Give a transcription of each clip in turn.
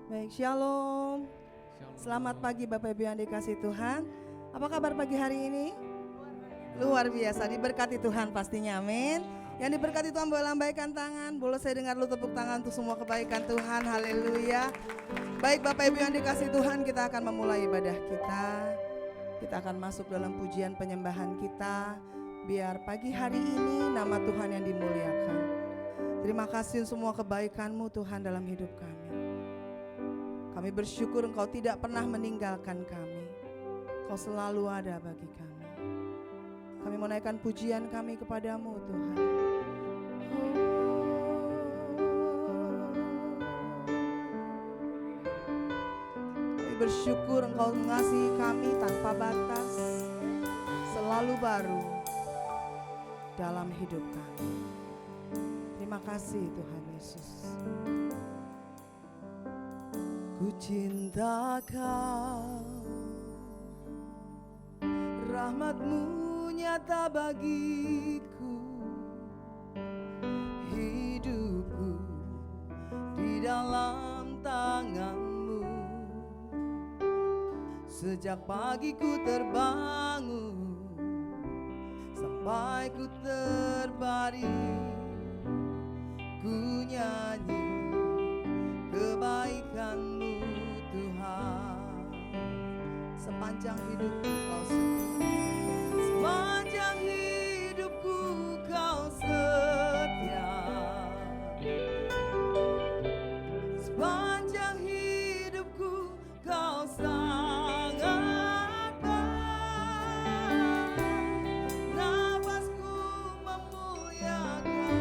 Baik, shalom. Selamat pagi Bapak Ibu yang dikasihi Tuhan. Apa kabar pagi hari ini? Luar biasa, diberkati Tuhan pastinya, amin. Yang diberkati Tuhan boleh lambaikan tangan. Boleh saya dengar lu tepuk tangan untuk semua kebaikan Tuhan, haleluya. Baik Bapak Ibu yang dikasihi Tuhan, kita akan memulai ibadah kita. Kita akan masuk dalam pujian penyembahan kita. Biar pagi hari ini nama Tuhan yang dimuliakan. Terima kasih semua kebaikan-Mu Tuhan dalam hidup kami. Kami bersyukur Engkau tidak pernah meninggalkan kami. Engkau selalu ada bagi kami. Kami menaikkan pujian kami kepadamu Tuhan. Kami bersyukur Engkau mengasihi kami tanpa batas. Selalu baru dalam hidup kami. Terima kasih Tuhan Yesus. Ku cinta Kau, rahmat-Mu nyata bagiku, hidupku di dalam tangan-Mu. Sejak pagi ku terbangun sampai ku terbaring, ku nyanyi kebaikan-Mu Tuhan. Sepanjang hidupku Kau setia, sepanjang hidupku Kau setia, sepanjang hidupku Kau sangat baik. Nafasku memuliakan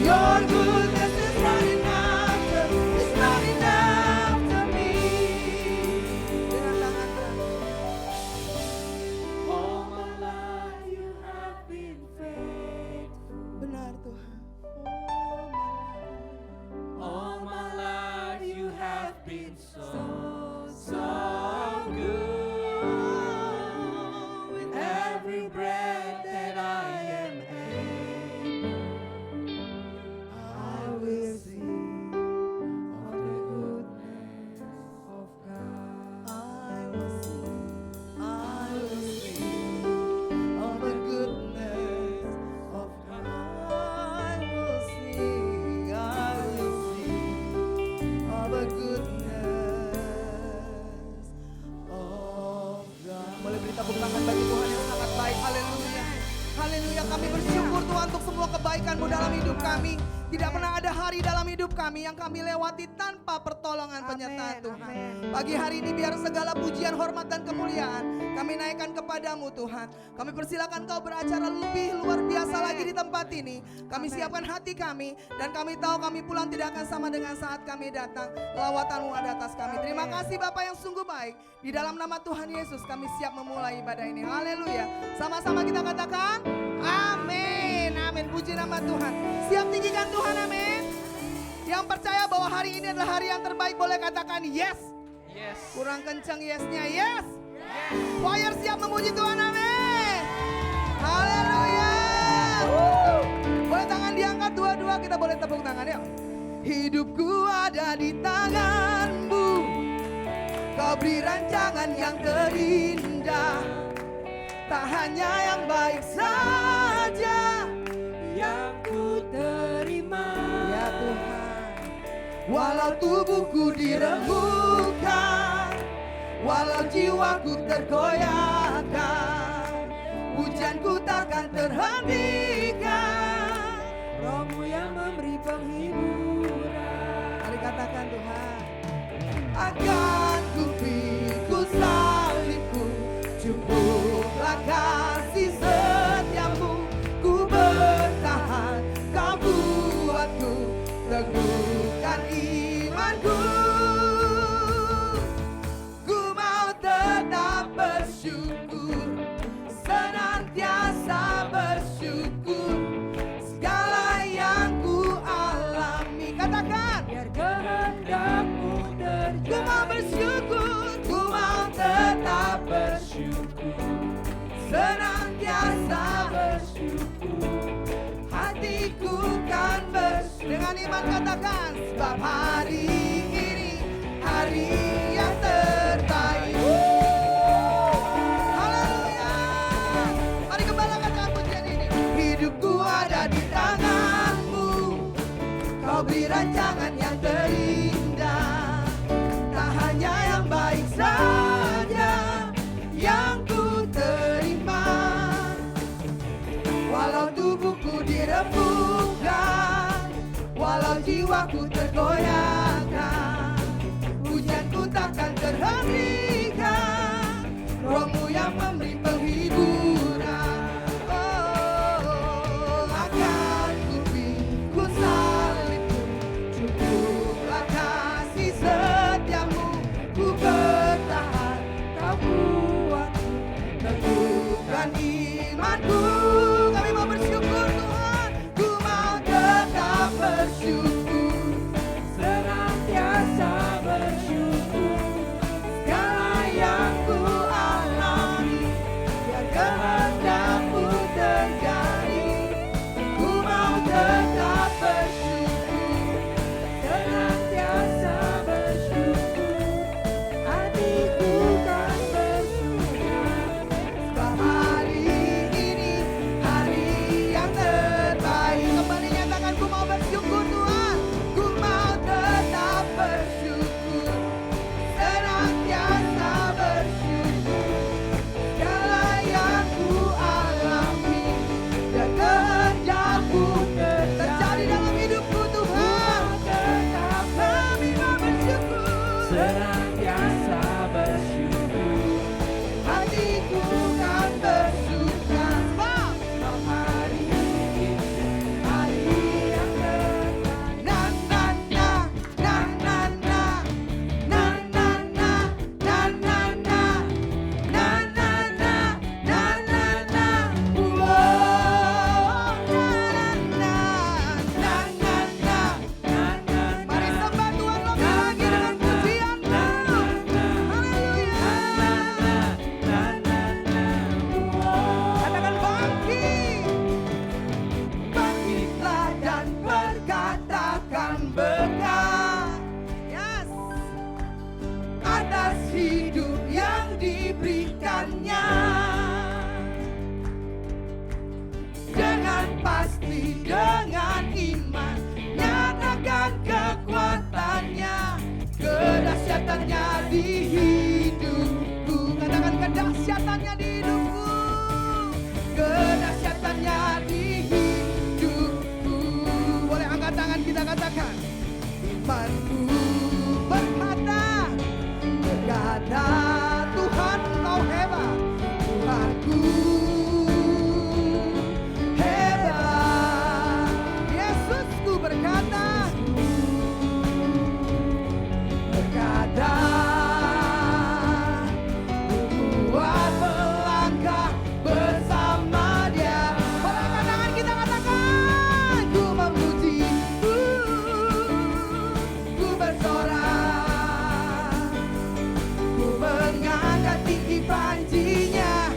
Your goodness is running after, is running after me. Dengan tangan All my life you have been faithful. benar Tuhan. All my life you have been so good. With every breath that I am able, I will sing of the goodness of God. I will sing of the goodness of God. I will sing of the goodness of God. Boleh beri tepuk tangan bagi Tuhan yang sangat baik. Haleluya. Haleluya, kami bersyukur Tuhan untuk semua kebaikan-Mu dalam hidup kami. Tidak pernah ada hari dalam hidup kami yang kami lewati tanpa pertolongan penyertaan Tuhan. Pagi hari ini biar segala pujian, hormat dan kemuliaan kami naikkan kepadamu Tuhan. Kami persilakan Kau beracara lebih luar biasa lagi di tempat ini. Kami siapkan hati kami dan kami tahu kami pulang tidak akan sama dengan saat kami datang. Lawatan-Mu ada atas kami. Terima kasih Bapa yang sungguh baik. Di dalam nama Tuhan Yesus kami siap memulai ibadah ini. Haleluya. Sama-sama kita katakan amin. Amin. Puji nama Tuhan. Siap tinggikan Tuhan, amin. Yang percaya bahwa hari ini adalah hari yang terbaik boleh katakan yes. yes. Kurang kencang yesnya, yes. Choir siap memuji Tuhan, amin. Haleluya. Boleh tangan diangkat dua-dua, kita boleh tepuk tangan yuk. Hidupku ada di tangan-Mu, Kau beri rancangan yang terindah. Tak hanya yang baik saja Yang ku terima, ya Tuhan. Walau tubuhku dirembukan, walau jiwaku tergoyahkan, hujanku takkan terhentikan. Roh-Mu yang memberi penghiburan. Mari katakan Tuhan. Akan ku pikul salibku, cukuplah kasih setiamu. Ku bertahan, Kau buatku teguhkan imanku. Ku mau tetap bersyukur, senantiasa bersyukur. Segala yang ku alami, katakan. Biar kehendak-Mu terjadi. Ku mau bersyukur, ku mau tetap bersyukur, senantiasa bersyukur. hatiku kan bersyukur. Dengan iman katakan, sebab hari ini hari yang terbaik. Haleluya. Mari kembalikan pujian ini. Hidupku ada di tangan-Mu, Kau beri rancangan yang terindah. Tak hanya yang baik saja yang ku terima. Walau tubuhku dirembukan, walau jiwaku tergoyahkan, hujanku takkan terhentikan. Roh-Mu yang memberi penghiburan. Oh, akan ku pikul salibku, cukuplah kasih setiamu. Ku bertahan, Kau buatku teguhkan imanku. Kami mau bersyukur Tuhan, ku mau tetap bersyukur, Senantiasa bersyukur. segala katakan imanku berkata Tuhan kau hebat, Tuhanku hebat. Yesusku berkata buat melangkah bersama Dia. Bolehkah tangan kita katakan ku memuji, ku bersorak, ku mengangkat tinggi panjinya,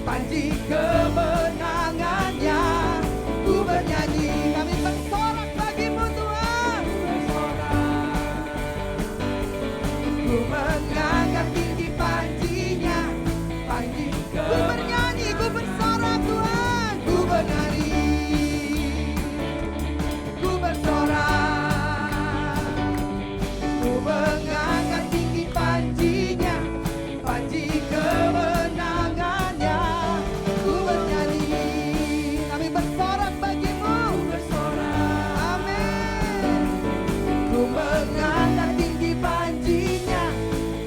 panji kemenangannya. Ku bernyanyi, kami bersorak bagimu Tuhan, ku mengangkat tinggi panjinya, panji ku bernyanyi, ku bersorak Tuhan, ku bernyanyi, ku bersorak, ku mengangkat tinggi panjinya, panji kemenangannya. Ku bernyanyi, kami bersorak bagimu, amin. Ku mengangkat tinggi panjinya,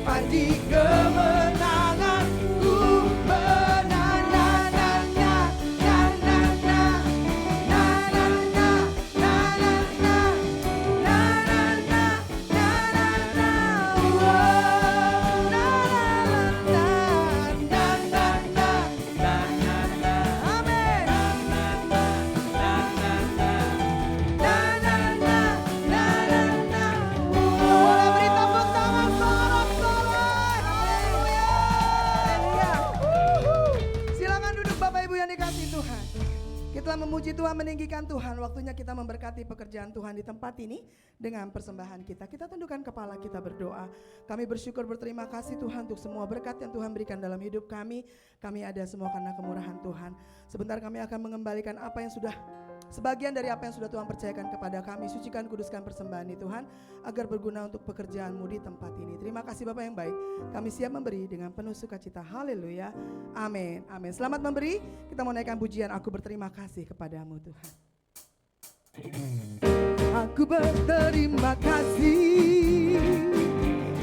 panji kemenanganku. Boleh beri tepuk tangan sorak-sorai. Haleluya. Silakan duduk Bapak Ibu yang dikasihi Tuhan. Kita memuji Tuhan, meninggikan Tuhan. Waktunya kita memberkati pekerjaan Tuhan di tempat ini dengan persembahan kita. Kita tundukkan kepala, kita berdoa. Kami bersyukur, berterima kasih Tuhan untuk semua berkat yang Tuhan berikan dalam hidup kami. Kami ada semua karena kemurahan Tuhan. Sebentar kami akan mengembalikan apa yang sudah, sebagian dari apa yang sudah Tuhan percayakan kepada kami. Sucikan, kuduskan persembahan ini Tuhan, agar berguna untuk pekerjaan-Mu di tempat ini. Terima kasih Bapak yang baik. Kami siap memberi dengan penuh sukacita. Haleluya. Amin. Amin. Selamat memberi. Kita mau naikkan pujian, aku berterima kasih kepadamu Tuhan. Aku berterima kasih,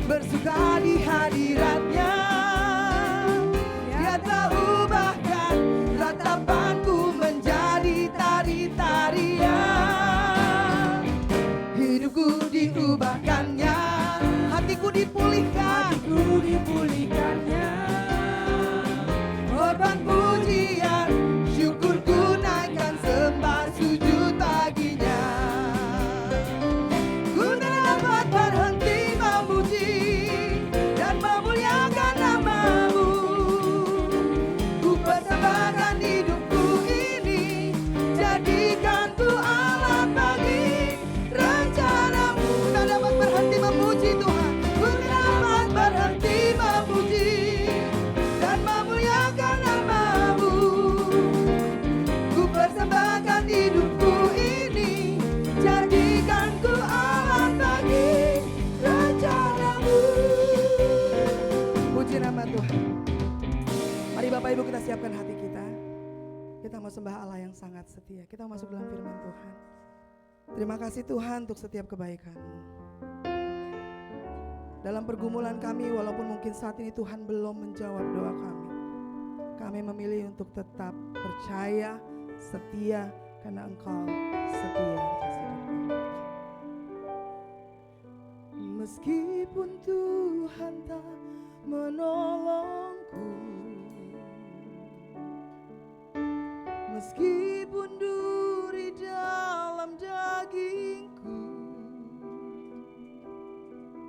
bersuka di hadirat-Nya. Dia telah ubahkan ratapanku menjadi tari-tarian. Hidupku diubahkannya, hatiku dipulihkannya. Korban pujian, syukurku naikkan, sembah sujud baginya. Ku tak dapat berhenti memuji dan memuliakan nama-Mu. Ku persembahkan hidupku ini, jadikan ku alat bagi rencana-Mu. Tak dapat berhenti memuji Tuhan. Ku tak dapat berhenti memuji dan memuliakan nama-Mu. Ku persembahkan hidupku ini, jadikan ku alat bagi rencana-Mu. Puji nama Tuhan. Mari Bapak Ibu kita siapkan hati kita. Kita mau sembah Allah yang sangat setia. Kita mau masuk dalam firman Tuhan. Terima kasih Tuhan untuk setiap kebaikan-Mu. Dalam pergumulan kami, walaupun mungkin saat ini Tuhan belum menjawab doa kami memilih untuk tetap percaya, setia, karena Engkau setia. Meskipun Tuhan tak menolongku, meskipun duri dalam dagingku,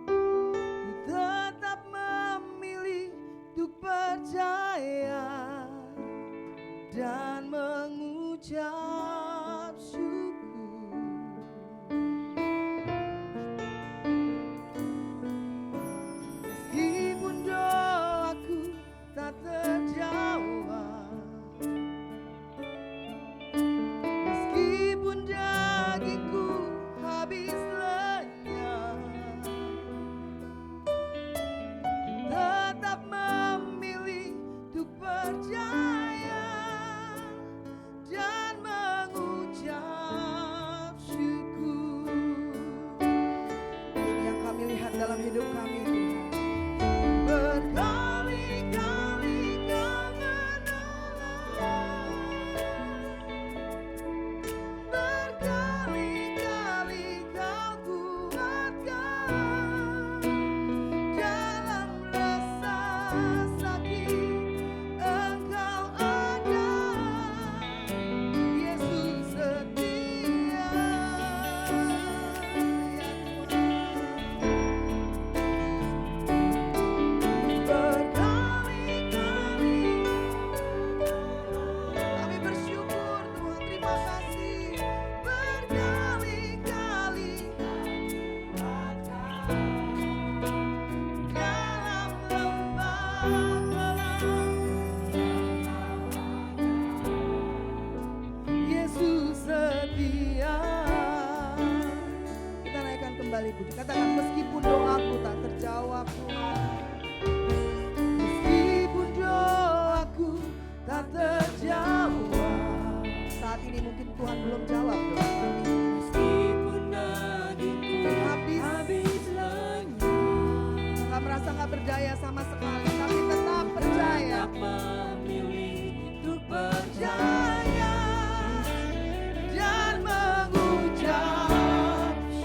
ku tetap memilih untuk percaya dan mengucap syukur. Meskipun doaku tak terjawab, kembali puji. Katakan meskipun doaku tak terjawab Tuhan. Meskipun doaku tak terjawab. Saat ini mungkin Tuhan belum jawab doa kami. Meskipun nadiku habis lenyap, Kakak merasa gak berdaya sama sekali, tapi tetap percaya. memilih untuk percaya dan mengucap.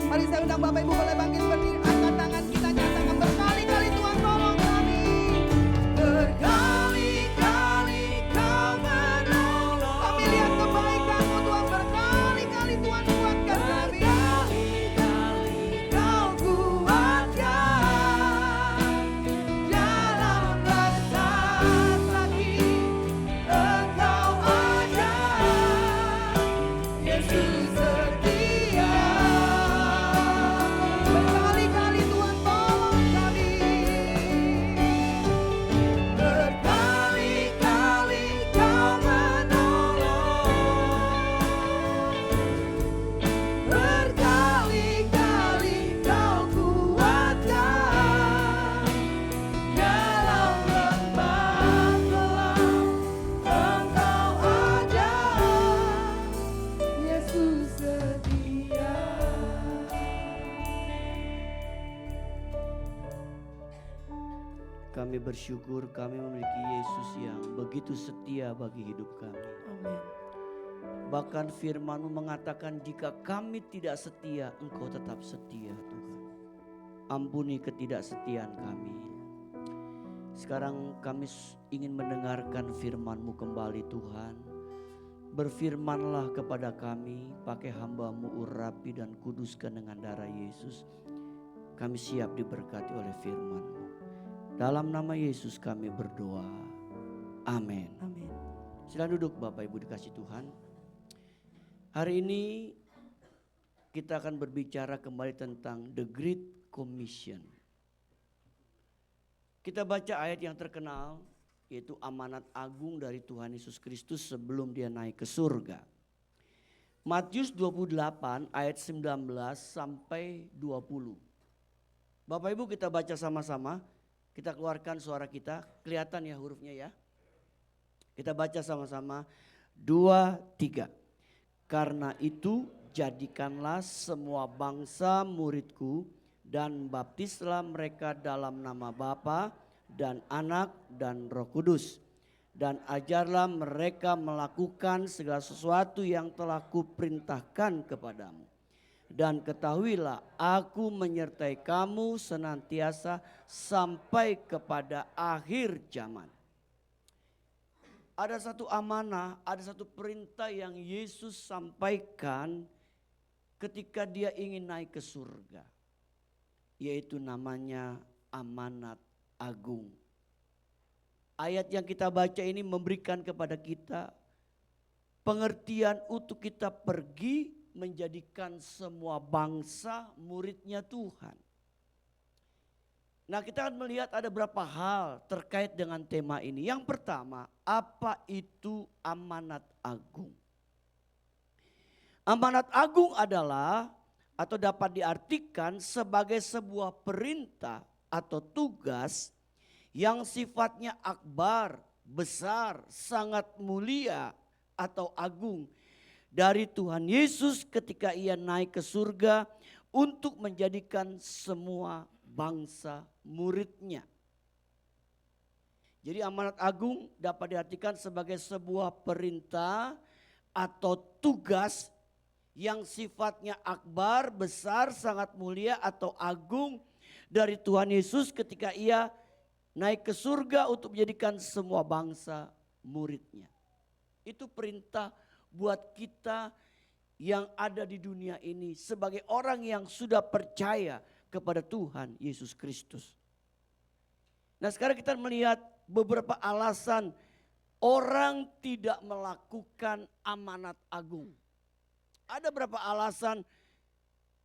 Mari saya undang Bapak Ibu boleh bangkit berdiri, angkat tangan kita nyatakan berkali-kali Tuhan tolong kami. Berkali-kali Kau menolong, Kami lihat kebaikan-Mu Tuhan, berkali-kali Tuhan kuatkan kami. berkali-kali Kau kuatkan dalam rasa sakit. Engkau ada, Yesus setia. Berkali-kali Tuhan tolong kami. Berkali-kali Kau menolong, berkali-kali Kau kuatkan dalam lembah gelap. Engkau ada, Yesus setia. Kami bersyukur kami memiliki Yesus yang begitu setia bagi hidup kami. Amin. Bahkan firman-Mu mengatakan jika kami tidak setia, Engkau tetap setia Tuhan. Ampuni ketidaksetiaan kami. Sekarang kami ingin mendengarkan firman-Mu kembali Tuhan. Berfirmanlah kepada kami, pakai hamba-Mu urapi dan kuduskan dengan darah Yesus. Kami siap diberkati oleh firman-Mu. Dalam nama Yesus kami berdoa. Amin. Amin. Silakan duduk Bapak Ibu dikasih Tuhan. Hari ini kita akan berbicara kembali tentang The Great Commission. Kita baca ayat yang terkenal yaitu amanat agung dari Tuhan Yesus Kristus sebelum dia naik ke surga. Matius 28 ayat 19 sampai 20. Bapak Ibu kita baca sama-sama. Kita keluarkan suara kita, kelihatan ya hurufnya ya. Kita baca sama-sama, 2, 3. Karena itu jadikanlah semua bangsa muridku dan baptislah mereka dalam nama Bapa dan Anak dan Roh Kudus. Dan ajarlah mereka melakukan segala sesuatu yang telah kuperintahkan kepadamu. Dan ketahuilah aku menyertai kamu senantiasa sampai kepada akhir zaman. Ada satu amanah, ada satu perintah yang Yesus sampaikan ketika dia ingin naik ke surga. Yaitu namanya amanat agung. Ayat yang kita baca ini memberikan kepada kita pengertian untuk kita pergi menjadikan semua bangsa muridnya Tuhan. Nah kita akan melihat ada beberapa hal terkait dengan tema ini. Yang pertama, apa itu amanat agung? Amanat agung adalah atau dapat diartikan sebagai sebuah perintah atau tugas yang sifatnya akbar, besar, sangat mulia atau agung dari Tuhan Yesus ketika ia naik ke surga untuk menjadikan semua bangsa muridnya. Jadi amanat agung dapat diartikan sebagai sebuah perintah atau tugas yang sifatnya akbar, besar, sangat mulia atau agung dari Tuhan Yesus ketika ia naik ke surga untuk menjadikan semua bangsa muridnya. Itu perintah buat kita yang ada di dunia ini sebagai orang yang sudah percaya kepada Tuhan Yesus Kristus. Nah sekarang kita melihat beberapa alasan orang tidak melakukan amanat agung. Ada berapa alasan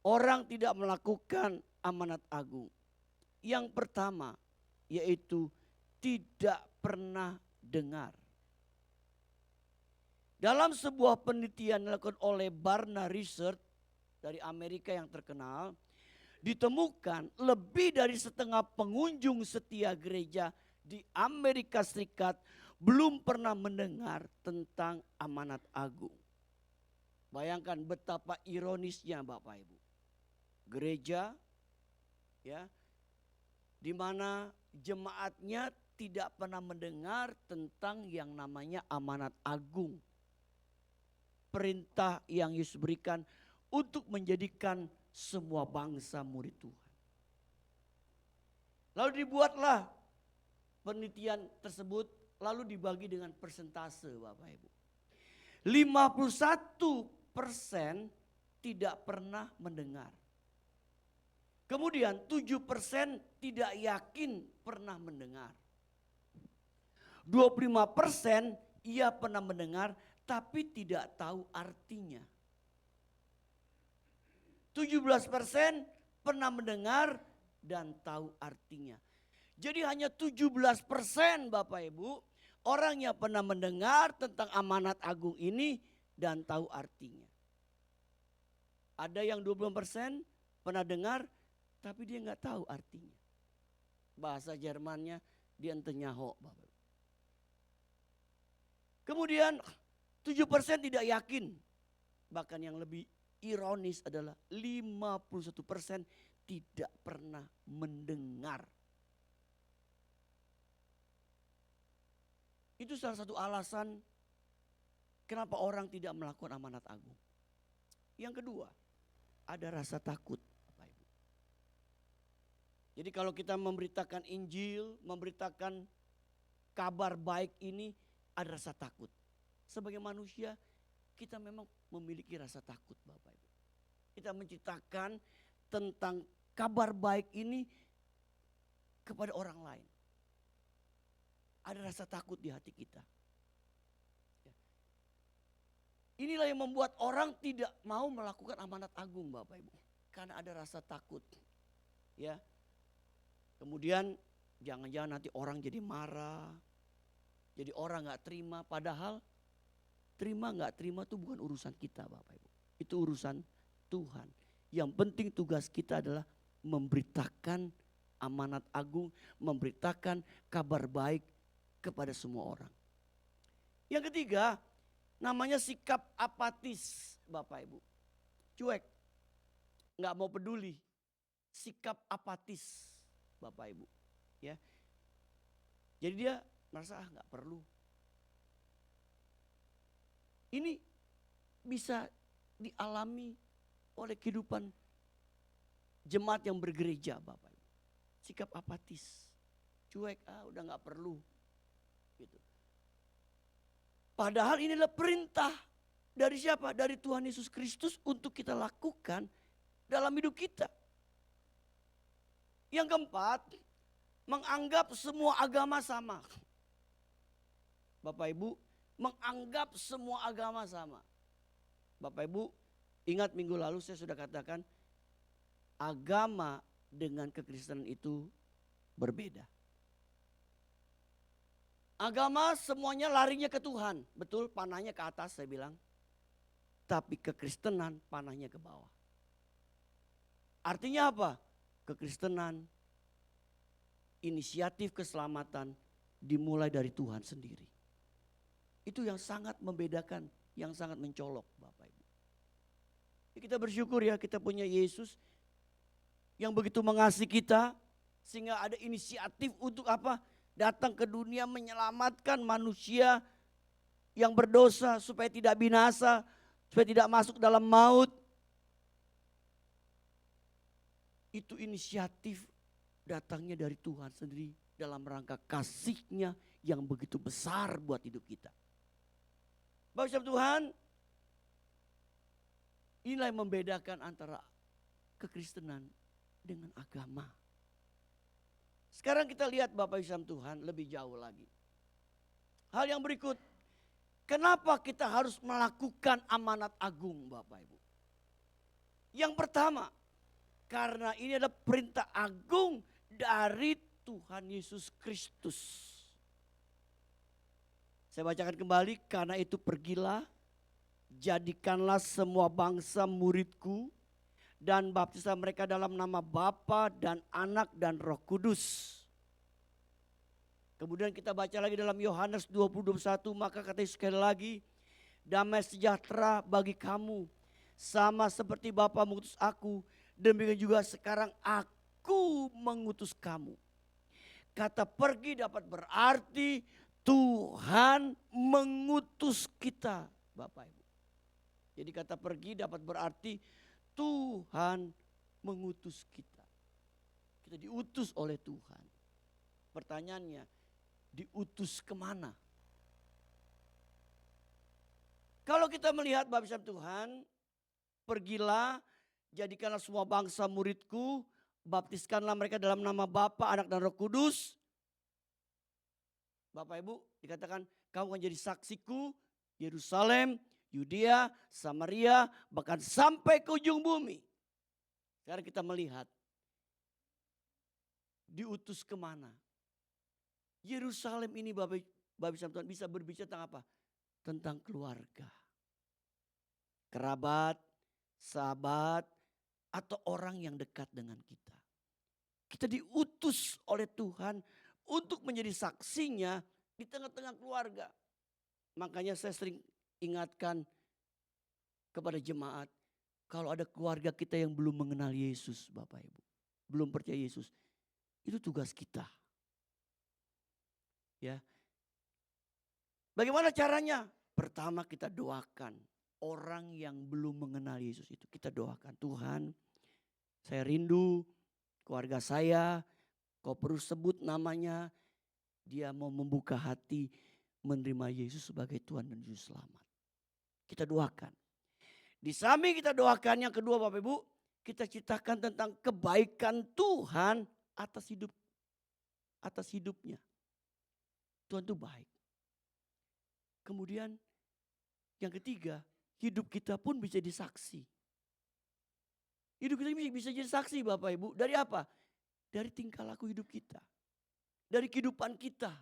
orang tidak melakukan amanat agung. Yang pertama yaitu tidak pernah dengar. Dalam sebuah penelitian dilakukan oleh Barna Research dari Amerika yang terkenal, ditemukan lebih dari setengah pengunjung setia gereja di Amerika Serikat belum pernah mendengar tentang amanat agung. Bayangkan betapa ironisnya Bapak Ibu. Gereja ya, di mana jemaatnya tidak pernah mendengar tentang yang namanya amanat agung. Perintah yang Yesus berikan untuk menjadikan semua bangsa murid Tuhan. Lalu dibuatlah penelitian tersebut, lalu dibagi dengan persentase Bapak Ibu. 51% tidak pernah mendengar. Kemudian 7% tidak yakin pernah mendengar. 25% ia pernah mendengar tapi tidak tahu artinya. 17% pernah mendengar dan tahu artinya. Jadi hanya 17% Bapak Ibu orang yang pernah mendengar tentang amanat agung ini dan tahu artinya. Ada yang 20% pernah dengar tapi dia nggak tahu artinya. Bahasa Jermannya dia entenyaho Bapak Ibu. Kemudian 7% tidak yakin. Bahkan yang lebih ironis adalah 51% tidak pernah mendengar. Itu salah satu alasan kenapa orang tidak melakukan amanat agung. Yang kedua, ada rasa takut. Bapak Ibu. Jadi kalau kita memberitakan Injil, memberitakan kabar baik ini, ada rasa takut. Sebagai manusia kita memang memiliki rasa takut Bapak Ibu. Kita menceritakan tentang kabar baik ini kepada orang lain. Ada rasa takut di hati kita. Inilah yang membuat orang tidak mau melakukan amanat agung Bapak Ibu. Karena ada rasa takut. Ya. Kemudian jangan-jangan nanti orang jadi marah. Jadi orang gak terima, padahal terima gak terima itu bukan urusan kita Bapak Ibu. Itu urusan Tuhan. Yang penting tugas kita adalah memberitakan amanat agung, memberitakan kabar baik kepada semua orang. Yang ketiga, namanya sikap apatis Bapak Ibu. Cuek, gak mau peduli. Sikap apatis Bapak Ibu. Ya. Jadi dia merasa gak perlu. Ini bisa dialami oleh kehidupan jemaat yang bergereja Bapak Ibu. Sikap apatis, cuek, udah gak perlu. Gitu. Padahal ini adalah perintah dari siapa? Dari Tuhan Yesus Kristus untuk kita lakukan dalam hidup kita. Yang keempat, menganggap semua agama sama. Bapak Ibu, menganggap semua agama sama. Bapak Ibu, ingat minggu lalu saya sudah katakan, agama dengan kekristenan itu berbeda. Agama semuanya larinya ke Tuhan. Betul, panahnya ke atas saya bilang. Tapi kekristenan panahnya ke bawah. Artinya apa? Kekristenan, inisiatif keselamatan dimulai dari Tuhan sendiri. Itu yang sangat membedakan, yang sangat mencolok Bapak Ibu. Kita bersyukur ya kita punya Yesus yang begitu mengasihi kita. Sehingga ada inisiatif untuk apa? Datang ke dunia menyelamatkan manusia yang berdosa supaya tidak binasa, supaya tidak masuk dalam maut. Itu inisiatif datangnya dari Tuhan sendiri dalam rangka kasih-Nya yang begitu besar buat hidup kita. Bapak Tuhan, inilah yang membedakan antara kekristenan dengan agama. Sekarang kita lihat Bapak Ibu Tuhan lebih jauh lagi. Hal yang berikut, kenapa kita harus melakukan amanat agung Bapak Ibu? Yang pertama, karena ini adalah perintah agung dari Tuhan Yesus Kristus. Saya bacakan kembali, karena itu pergilah, jadikanlah semua bangsa muridku dan baptislah mereka dalam nama Bapa dan Anak dan Roh Kudus. Kemudian kita baca lagi dalam Yohanes 20:21, maka kata Yesus sekali lagi, damai sejahtera bagi kamu, sama seperti Bapa mengutus aku, demikian juga sekarang aku mengutus kamu. Kata pergi dapat berarti Tuhan mengutus kita, Bapak Ibu. Jadi kata pergi dapat berarti Tuhan mengutus kita. Kita diutus oleh Tuhan. Pertanyaannya, diutus kemana? Kalau kita melihat baptisan Tuhan, pergilah, jadikanlah semua bangsa muridku, baptiskanlah mereka dalam nama Bapa, Anak dan Roh Kudus. Bapak Ibu, dikatakan kamu akan jadi saksiku Yerusalem, Yudea, Samaria, bahkan sampai ke ujung bumi. Sekarang kita melihat diutus kemana. Yerusalem ini baptisan Tuhan bisa berbicara tentang apa? Tentang keluarga, kerabat, sahabat, atau orang yang dekat dengan kita. Kita diutus oleh Tuhan untuk menjadi saksinya di tengah-tengah keluarga. Makanya saya sering ingatkan kepada jemaat, kalau ada keluarga kita yang belum mengenal Yesus, Bapak Ibu, belum percaya Yesus, itu tugas kita. Ya. Bagaimana caranya? Pertama kita doakan orang yang belum mengenal Yesus itu. Kita doakan, Tuhan, saya rindu keluarga saya, kau perlu sebut namanya, dia mau membuka hati menerima Yesus sebagai Tuhan dan Juru Selamat. Kita doakan. Di samping kita doakan, yang kedua Bapak Ibu, kita ceritakan tentang kebaikan Tuhan atas hidupnya. Tuhan itu baik. Kemudian yang ketiga, hidup kita pun bisa jadi saksi. Hidup kita bisa jadi saksi Bapak Ibu. Dari apa? Dari tingkah laku hidup kita. Dari kehidupan kita.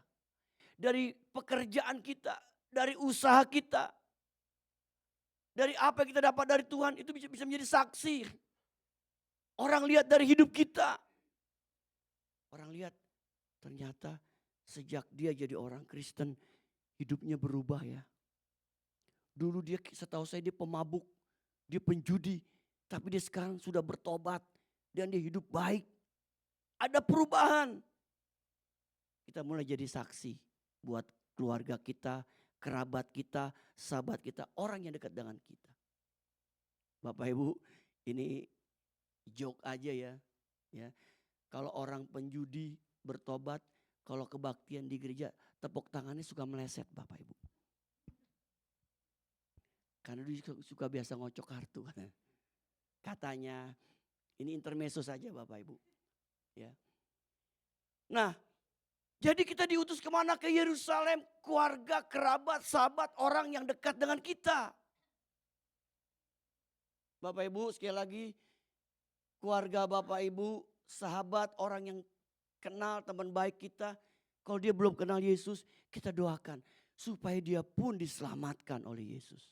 Dari pekerjaan kita. Dari usaha kita. Dari apa yang kita dapat dari Tuhan itu bisa menjadi saksi. Orang lihat dari hidup kita. Orang lihat ternyata sejak dia jadi orang Kristen hidupnya berubah ya. Dulu dia, setahu saya dia pemabuk, dia penjudi. Tapi dia sekarang sudah bertobat dan dia hidup baik. Ada perubahan. Kita mulai jadi saksi buat keluarga kita, kerabat kita, sahabat kita, orang yang dekat dengan kita. Bapak Ibu, ini joke aja ya. Kalau orang penjudi bertobat, kalau kebaktian di gereja, tepuk tangannya suka meleset Bapak Ibu. Karena dia suka biasa ngocok kartu. Katanya, ini intermezzo saja Bapak Ibu. Ya. Nah, jadi kita diutus kemana? Ke Yerusalem, keluarga, kerabat, sahabat, orang yang dekat dengan kita. Bapak Ibu, sekali lagi, keluarga Bapak Ibu, sahabat, orang yang kenal, teman baik kita. Kalau dia belum kenal Yesus, kita doakan supaya dia pun diselamatkan oleh Yesus.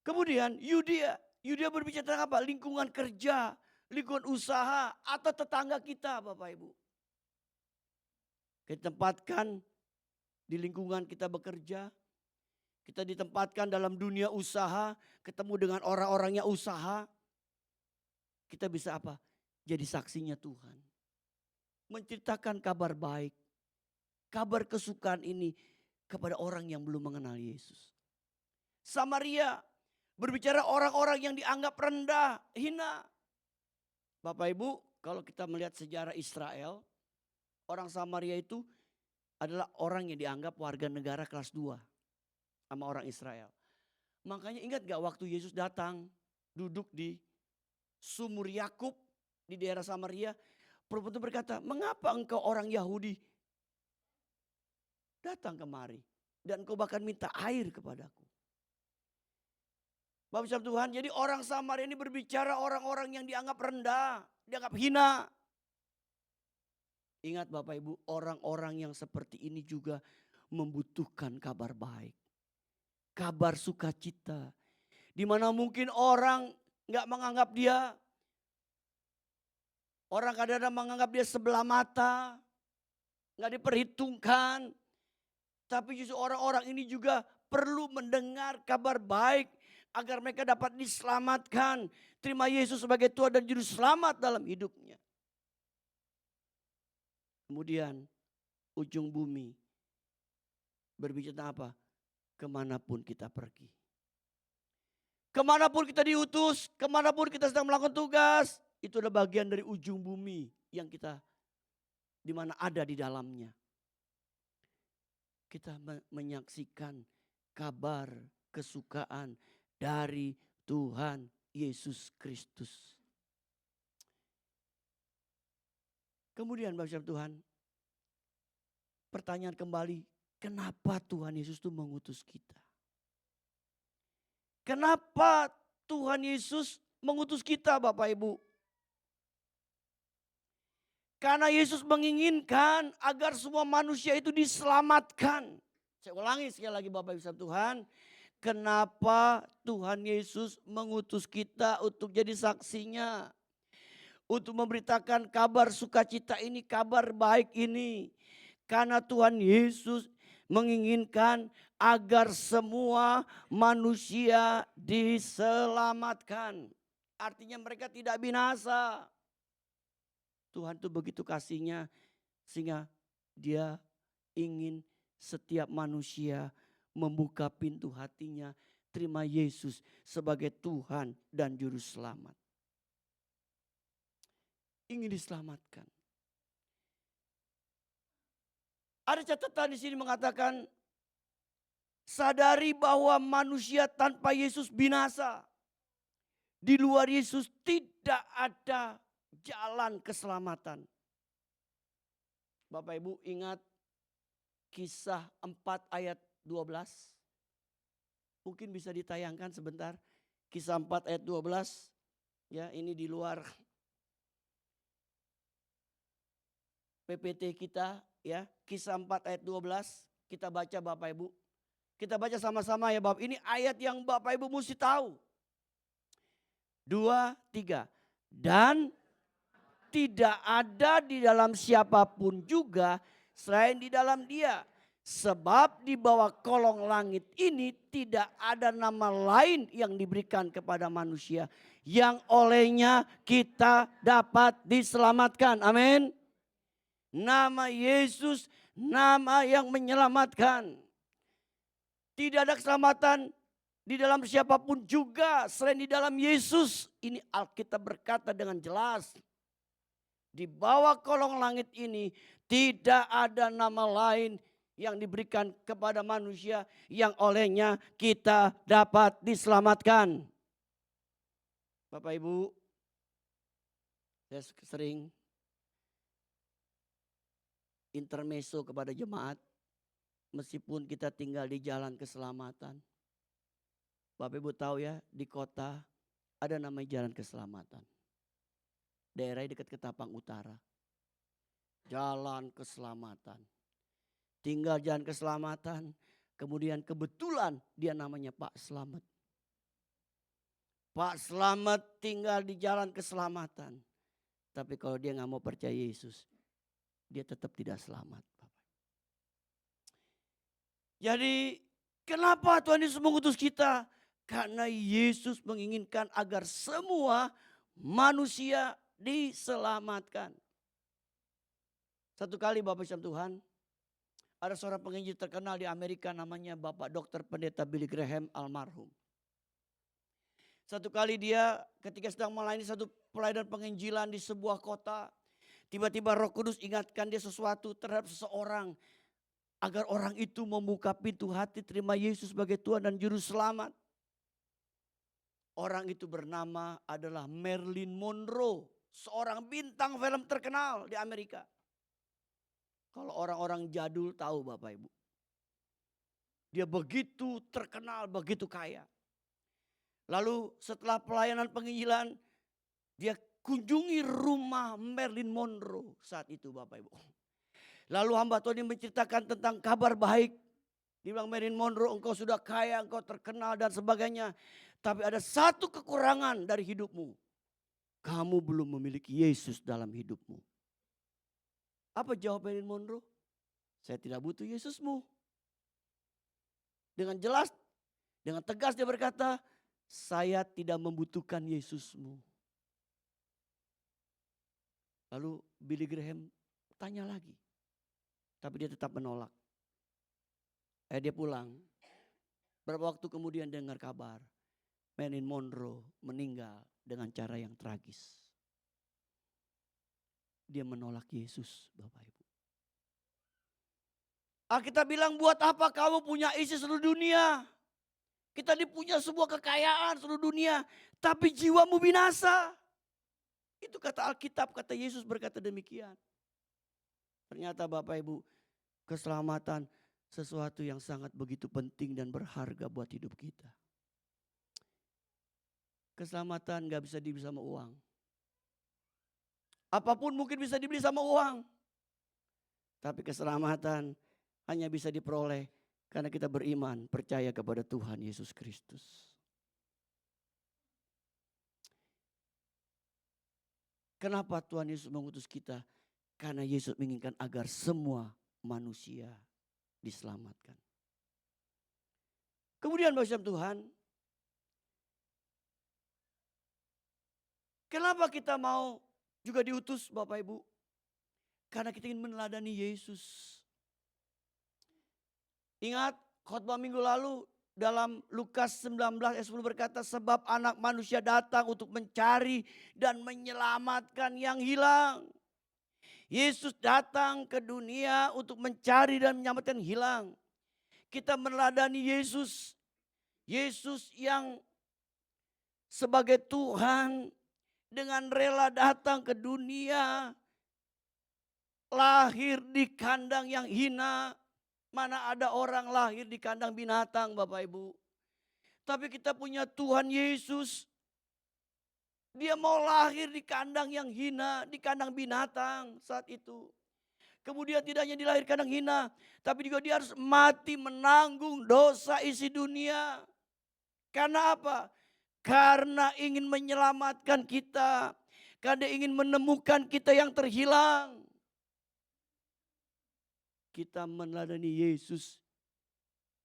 Kemudian Yudea berbicara tentang apa? Lingkungan kerja, lingkungan usaha, atau tetangga kita Bapak Ibu. Kita tempatkan di lingkungan kita bekerja. Kita ditempatkan dalam dunia usaha, ketemu dengan orang-orangnya usaha. Kita bisa apa? Jadi saksinya Tuhan. Menceritakan kabar baik, kabar kesukaan ini kepada orang yang belum mengenal Yesus. Samaria berbicara orang-orang yang dianggap rendah, hina. Bapak Ibu, kalau kita melihat sejarah Israel, orang Samaria itu adalah orang yang dianggap warga negara kelas 2 sama orang Israel. Makanya ingat gak waktu Yesus datang duduk di sumur Yakub di daerah Samaria, perempuan itu berkata, mengapa engkau orang Yahudi datang kemari dan engkau bahkan minta air kepadaku. Bapak Tuhan, jadi orang Samaria ini berbicara orang-orang yang dianggap rendah, dianggap hina. Ingat Bapak Ibu, orang-orang yang seperti ini juga membutuhkan kabar baik. Kabar sukacita. Di mana mungkin orang nggak menganggap dia. Orang kadang-kadang menganggap dia sebelah mata, nggak diperhitungkan. Tapi justru orang-orang ini juga perlu mendengar kabar baik agar mereka dapat diselamatkan. Terima Yesus sebagai Tuhan dan Juru Selamat dalam hidupnya. Kemudian ujung bumi berbicara apa? Kemanapun kita pergi. Kemanapun kita diutus, kemanapun kita sedang melakukan tugas. Itu adalah bagian dari ujung bumi yang kita di mana ada di dalamnya. Kita menyaksikan kabar kesukaan dari Tuhan Yesus Kristus. Kemudian Bapak Tuhan, pertanyaan kembali, kenapa Tuhan Yesus itu mengutus kita? Kenapa Tuhan Yesus mengutus kita Bapak Ibu? Karena Yesus menginginkan agar semua manusia itu diselamatkan. Saya ulangi sekali lagi Bapak Ibu Tuhan. Kenapa Tuhan Yesus mengutus kita untuk jadi saksinya. Untuk memberitakan kabar sukacita ini, kabar baik ini. Karena Tuhan Yesus menginginkan agar semua manusia diselamatkan. Artinya mereka tidak binasa. Tuhan itu begitu kasihnya sehingga dia ingin setiap manusia membuka pintu hatinya. Terima Yesus sebagai Tuhan dan Juru Selamat. Ingin diselamatkan. Ada catatan di sini mengatakan sadari bahwa manusia tanpa Yesus binasa. Di luar Yesus tidak ada jalan keselamatan. Bapak Ibu ingat Kisah 4 ayat 12. Mungkin bisa ditayangkan sebentar. Kisah 4 ayat 12. Ya, ini di luar PPT kita ya. Kisah 4 ayat 12. Kita baca Bapak Ibu. Kita baca sama-sama ya Bapak. Ini ayat yang Bapak Ibu mesti tahu. 2, 3. Dan tidak ada di dalam siapapun juga selain di dalam Dia. Sebab di bawah kolong langit ini tidak ada nama lain yang diberikan kepada manusia. Yang olehnya kita dapat diselamatkan. Amin. Nama Yesus, nama yang menyelamatkan. Tidak ada keselamatan di dalam siapapun juga selain di dalam Yesus. Ini Alkitab berkata dengan jelas. Di bawah kolong langit ini tidak ada nama lain yang diberikan kepada manusia yang olehnya kita dapat diselamatkan. Bapak Ibu, saya sering intermezzo kepada jemaat. Meskipun kita tinggal di jalan keselamatan. Bapak Ibu tahu ya, di kota ada namanya jalan keselamatan. Daerah dekat Ketapang Utara. Jalan keselamatan. Tinggal jalan keselamatan. Kemudian kebetulan dia namanya Pak Slamet. Pak Slamet tinggal di jalan keselamatan. Tapi kalau dia gak mau percaya Yesus, dia tetap tidak selamat. Jadi kenapa Tuhan Yesus mengutus kita? Karena Yesus menginginkan agar semua manusia diselamatkan. Satu kali Bapak Ibu Tuhan, ada seorang penginjil terkenal di Amerika namanya Bapak Dr. Pendeta Billy Graham almarhum. Satu kali dia ketika sedang melayani satu pelayanan penginjilan di sebuah kota, tiba-tiba Roh Kudus ingatkan dia sesuatu terhadap seseorang agar orang itu membuka pintu hati terima Yesus sebagai Tuhan dan Juru Selamat. Orang itu bernama adalah Marilyn Monroe. Seorang bintang film terkenal di Amerika. Kalau orang-orang jadul tahu Bapak Ibu. Dia begitu terkenal, begitu kaya. Lalu setelah pelayanan penginjilan, dia kunjungi rumah Marilyn Monroe saat itu Bapak Ibu. Lalu hamba Tuhan ini menceritakan tentang kabar baik. Dia bilang Marilyn Monroe engkau sudah kaya, engkau terkenal dan sebagainya. Tapi ada satu kekurangan dari hidupmu. Kamu belum memiliki Yesus dalam hidupmu. Apa jawab Marilyn Monroe? Saya tidak butuh Yesusmu. Dengan jelas, dengan tegas dia berkata, saya tidak membutuhkan Yesusmu. Lalu Billy Graham tanya lagi. Tapi dia tetap menolak. Dia pulang. Berapa waktu kemudian dengar kabar. Marilyn Monroe meninggal dengan cara yang tragis. Dia menolak Yesus, Bapak Ibu. Kita bilang, buat apa kamu punya isi seluruh dunia? Kita dipunya sebuah kekayaan seluruh dunia. Tapi jiwamu binasa. Itu kata Alkitab, kata Yesus berkata demikian. Ternyata Bapak Ibu, keselamatan sesuatu yang sangat begitu penting dan berharga buat hidup kita. Keselamatan gak bisa dibeli sama uang. Apapun mungkin bisa dibeli sama uang. Tapi keselamatan hanya bisa diperoleh karena kita beriman, percaya kepada Tuhan Yesus Kristus. Kenapa Tuhan Yesus mengutus kita? Karena Yesus menginginkan agar semua manusia diselamatkan. Kemudian Bapak Tuhan, kenapa kita mau juga diutus Bapak Ibu? Karena kita ingin meneladani Yesus. Ingat khotbah minggu lalu dalam Lukas 19 ayat 10 berkata, sebab anak manusia datang untuk mencari dan menyelamatkan yang hilang. Yesus datang ke dunia untuk mencari dan menyelamatkan yang hilang. Kita meneladani Yesus. Yesus yang sebagai Tuhan dengan rela datang ke dunia. Lahir di kandang yang hina. Mana ada orang lahir di kandang binatang Bapak Ibu. Tapi kita punya Tuhan Yesus. Dia mau lahir di kandang yang hina, di kandang binatang saat itu. Kemudian tidak hanya dilahirkan kandang hina, tapi juga dia harus mati menanggung dosa isi dunia. Karena apa? Karena ingin menyelamatkan kita. Karena dia ingin menemukan kita yang terhilang. Kita meneladani Yesus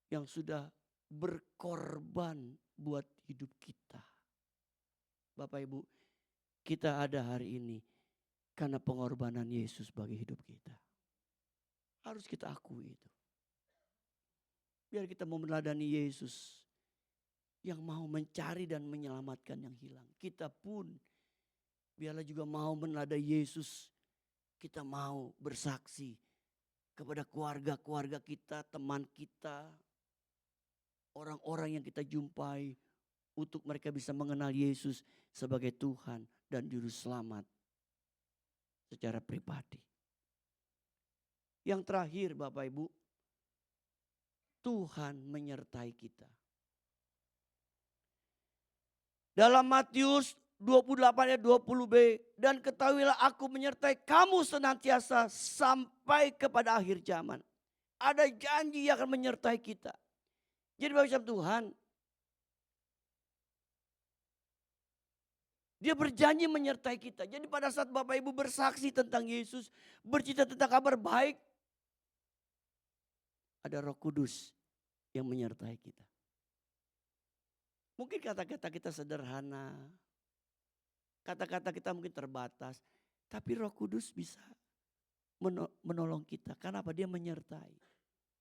yang sudah berkorban buat hidup kita. Bapak Ibu, kita ada hari ini karena pengorbanan Yesus bagi hidup kita. Harus kita akui itu. Biar kita mau meneladani Yesus yang mau mencari dan menyelamatkan yang hilang. Kita pun biarlah juga mau meneladani Yesus. Kita mau bersaksi kepada keluarga-keluarga kita, teman kita, orang-orang yang kita jumpai untuk mereka bisa mengenal Yesus sebagai Tuhan dan Juru Selamat secara pribadi. Yang terakhir Bapak Ibu, Tuhan menyertai kita. Dalam Matius 28 ayat 20b, dan ketahuilah aku menyertai kamu senantiasa sampai kepada akhir zaman. Ada janji yang akan menyertai kita. Jadi Bapak Tuhan, dia berjanji menyertai kita. Jadi pada saat Bapak Ibu bersaksi tentang Yesus, bercerita tentang kabar baik, ada Roh Kudus yang menyertai kita. Mungkin kata-kata kita sederhana, kata-kata kita mungkin terbatas, tapi Roh Kudus bisa menolong kita. Karena apa? Dia menyertai.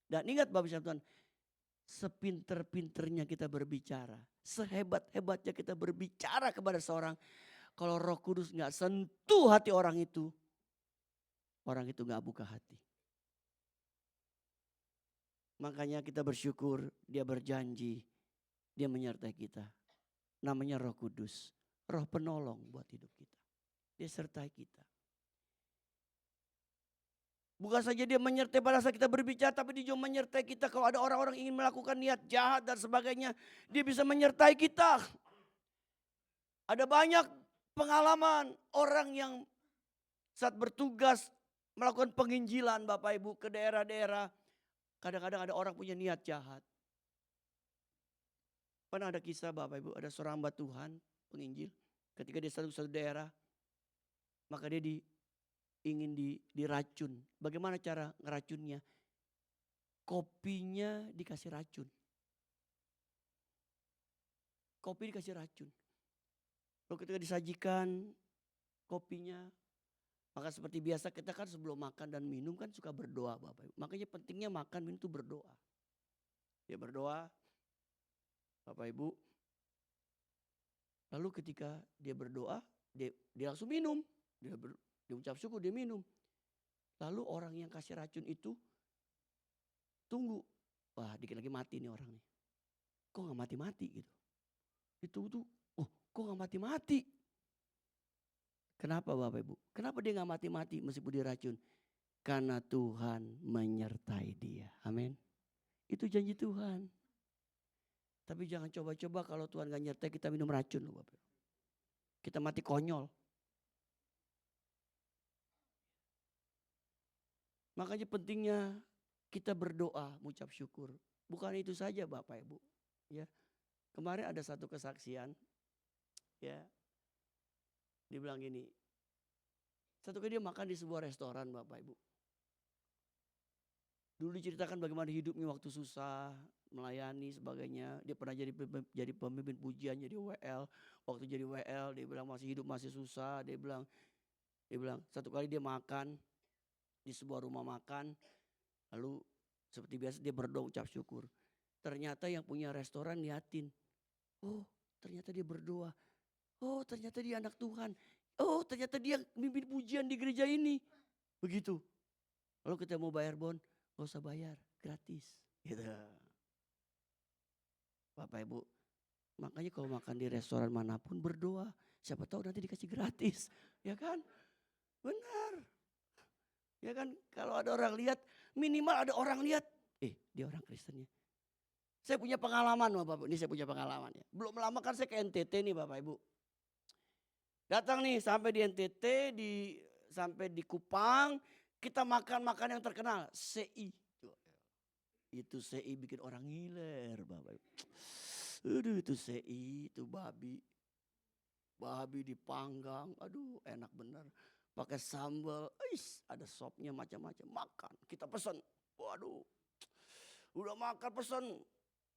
Dan ingat Bapak Tuhan, sepinter-pinternya kita berbicara, sehebat-hebatnya kita berbicara kepada seorang, kalau Roh Kudus gak sentuh hati orang itu gak buka hati. Makanya kita bersyukur, dia berjanji, dia menyertai kita. Namanya Roh Kudus, Roh penolong buat hidup kita. Dia sertai kita. Bukan saja dia menyertai pada saat kita berbicara, tapi dia juga menyertai kita kalau ada orang-orang ingin melakukan niat jahat dan sebagainya. Dia bisa menyertai kita. Ada banyak pengalaman orang yang saat bertugas melakukan penginjilan Bapak Ibu ke daerah-daerah. Kadang-kadang ada orang punya niat jahat. Pernah ada kisah Bapak Ibu, ada seorang hamba Tuhan, penginjil. Ketika dia satu daerah, maka dia ingin diracun. Bagaimana cara ngeracunnya? Kopinya dikasih racun. Kopi dikasih racun. Lalu ketika disajikan kopinya, maka seperti biasa kita kan sebelum makan dan minum kan suka berdoa Bapak Ibu. Makanya pentingnya makan minum itu berdoa. Dia berdoa, Bapak Ibu. Lalu ketika dia berdoa, dia langsung minum. Dia ucap syukur, dia minum. Lalu orang yang kasih racun itu tunggu. Wah, dikit lagi mati nih orang nih. Kok gak mati-mati gitu. Ditunggu tuh, kok gak mati-mati. Kenapa Bapak Ibu? Kenapa dia gak mati-mati meskipun diracun? Karena Tuhan menyertai dia. Amin. Itu janji Tuhan. Tapi jangan coba-coba kalau Tuhan gak nyertai kita minum racun loh Bapak. Kita mati konyol. Makanya pentingnya kita berdoa, mengucap syukur. Bukan itu saja Bapak Ibu. Ya. Kemarin ada satu kesaksian. Ya. Dia bilang gini. Satu kali dia makan di sebuah restoran Bapak Ibu. Dulu diceritakan bagaimana hidupnya waktu susah, melayani sebagainya. Dia pernah jadi pemimpin pujian, jadi WL. Waktu jadi WL dia bilang masih hidup masih susah. Dia bilang satu kali dia makan di sebuah rumah makan. Lalu seperti biasa dia berdoa ucap syukur. Ternyata yang punya restoran liatin. Oh ternyata dia berdoa. Oh ternyata dia anak Tuhan. Oh ternyata dia mimpin pujian di gereja ini. Begitu. Lalu kita mau bayar bon. Gak usah bayar, gratis. Gitu. Bapak Ibu, makanya kalau makan di restoran manapun berdoa. Siapa tahu nanti dikasih gratis. Ya kan? Benar. Ya kan? Kalau ada orang lihat, minimal ada orang lihat. Dia orang Kristennya. Saya punya pengalaman Bapak Ibu. Ini saya punya pengalaman ya. Belum lama kan saya ke NTT nih Bapak Ibu. Datang nih sampai di NTT, sampai di Kupang. Kita makan yang terkenal, CI. Itu CI bikin orang ngiler Bapak Ibu. Aduh itu CI, itu babi. Babi dipanggang, aduh enak bener. Pakai sambal, ada sopnya macam-macam. Makan, kita pesan. Waduh, udah makan pesan.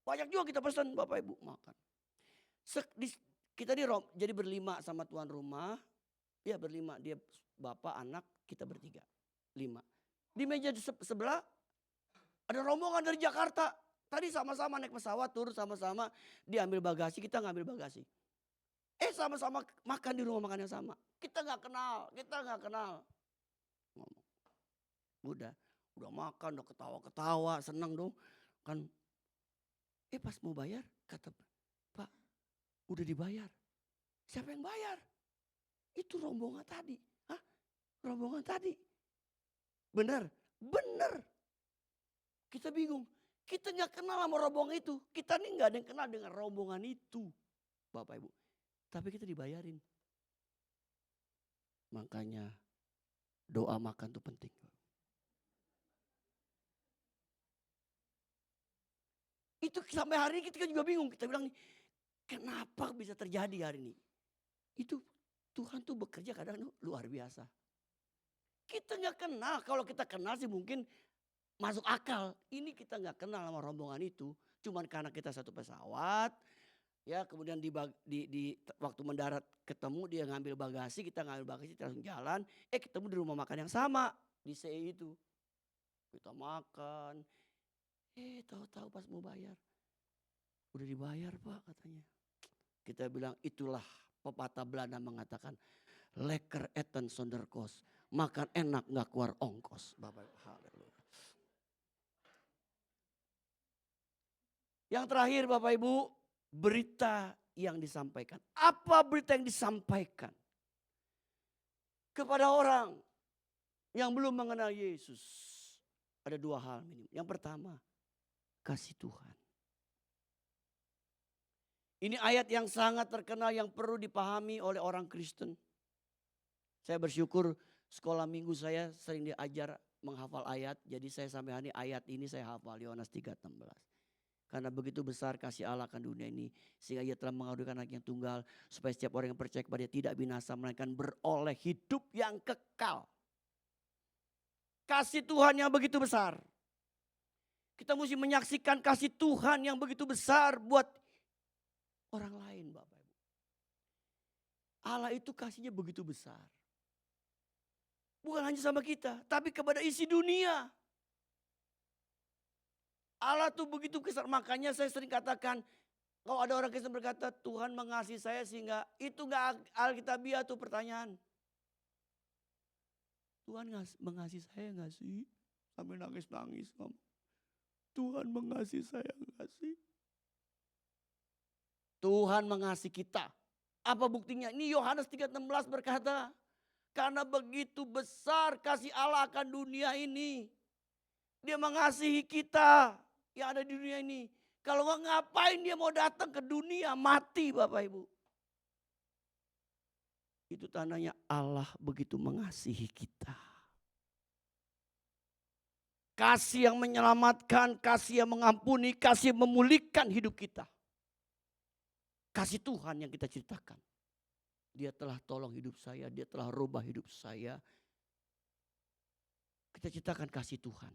Banyak juga kita pesan Bapak Ibu makan. Kita jadi berlima sama tuan rumah. Ya berlima, dia bapak, anak, kita bertiga. 5. Di meja sebelah ada rombongan dari Jakarta. Tadi sama-sama naik pesawat, turun sama-sama. Dia ambil bagasi, kita ngambil bagasi. Sama-sama makan di rumah makan yang sama. Kita gak kenal. Ngomong. Udah makan, udah ketawa-ketawa, senang dong. Kan, pas mau bayar, kata Pak, udah dibayar. Siapa yang bayar? Itu rombongan tadi. Rombongan tadi. Benar. Kita bingung. Kita gak kenal sama rombongan itu. Kita nih gak ada yang kenal dengan rombongan itu. Bapak Ibu. Tapi kita dibayarin. Makanya doa makan itu penting. Itu sampai hari ini kita juga bingung. Kita bilang nih, kenapa bisa terjadi hari ini? Itu Tuhan tuh bekerja kadang luar biasa. Kita gak kenal, kalau kita kenal sih mungkin masuk akal. Ini kita gak kenal sama rombongan itu. Cuman karena kita satu pesawat. Ya kemudian di waktu mendarat ketemu dia ngambil bagasi. Kita ngambil bagasi kita langsung jalan. Ketemu di rumah makan yang sama. Di CI itu. Kita makan. Tahu-tahu pas mau bayar. Udah dibayar Pak katanya. Kita bilang itulah pepatah Belanda mengatakan. Lekker eten zonder kos. Makan enak gak keluar ongkos. Bapak, haleluya. Yang terakhir Bapak Ibu, berita yang disampaikan. Apa berita yang disampaikan? Kepada orang yang belum mengenal Yesus. Ada 2 hal minimum. Yang pertama, kasih Tuhan. Ini ayat yang sangat terkenal yang perlu dipahami oleh orang Kristen. Saya bersyukur sekolah minggu saya sering diajar menghafal ayat. Jadi saya sampai hari ini ayat ini saya hafal Yohanes 3:16. Karena begitu besar kasih Allah akan dunia ini, sehingga ia telah mengaruniakan anak yang tunggal, supaya setiap orang yang percaya kepada dia tidak binasa, melainkan beroleh hidup yang kekal. Kasih Tuhan yang begitu besar. Kita mesti menyaksikan kasih Tuhan yang begitu besar buat orang lain, Bapak Ibu. Allah itu kasihnya begitu besar. Bukan hanya sama kita, tapi kepada isi dunia. Allah tuh begitu besar. Makanya saya sering katakan, kalau ada orang Kristen berkata Tuhan mengasihi saya sehingga itu gak alkitabiah tuh pertanyaan. Tuhan mengasihi saya gak sih? Sampai nangis-nangis. Tuhan mengasihi saya gak sih? Tuhan mengasihi kita. Apa buktinya? Ini Yohanes 3:16 berkata, karena begitu besar kasih Allah akan dunia ini. Dia mengasihi kita yang ada di dunia ini. Kalau nggak ngapain dia mau datang ke dunia, mati Bapak Ibu. Itu tandanya Allah begitu mengasihi kita. Kasih yang menyelamatkan, kasih yang mengampuni, kasih yang memulihkan hidup kita. Kasih Tuhan yang kita ceritakan. Dia telah tolong hidup saya, dia telah rubah hidup saya. Kita ceritakan kasih Tuhan.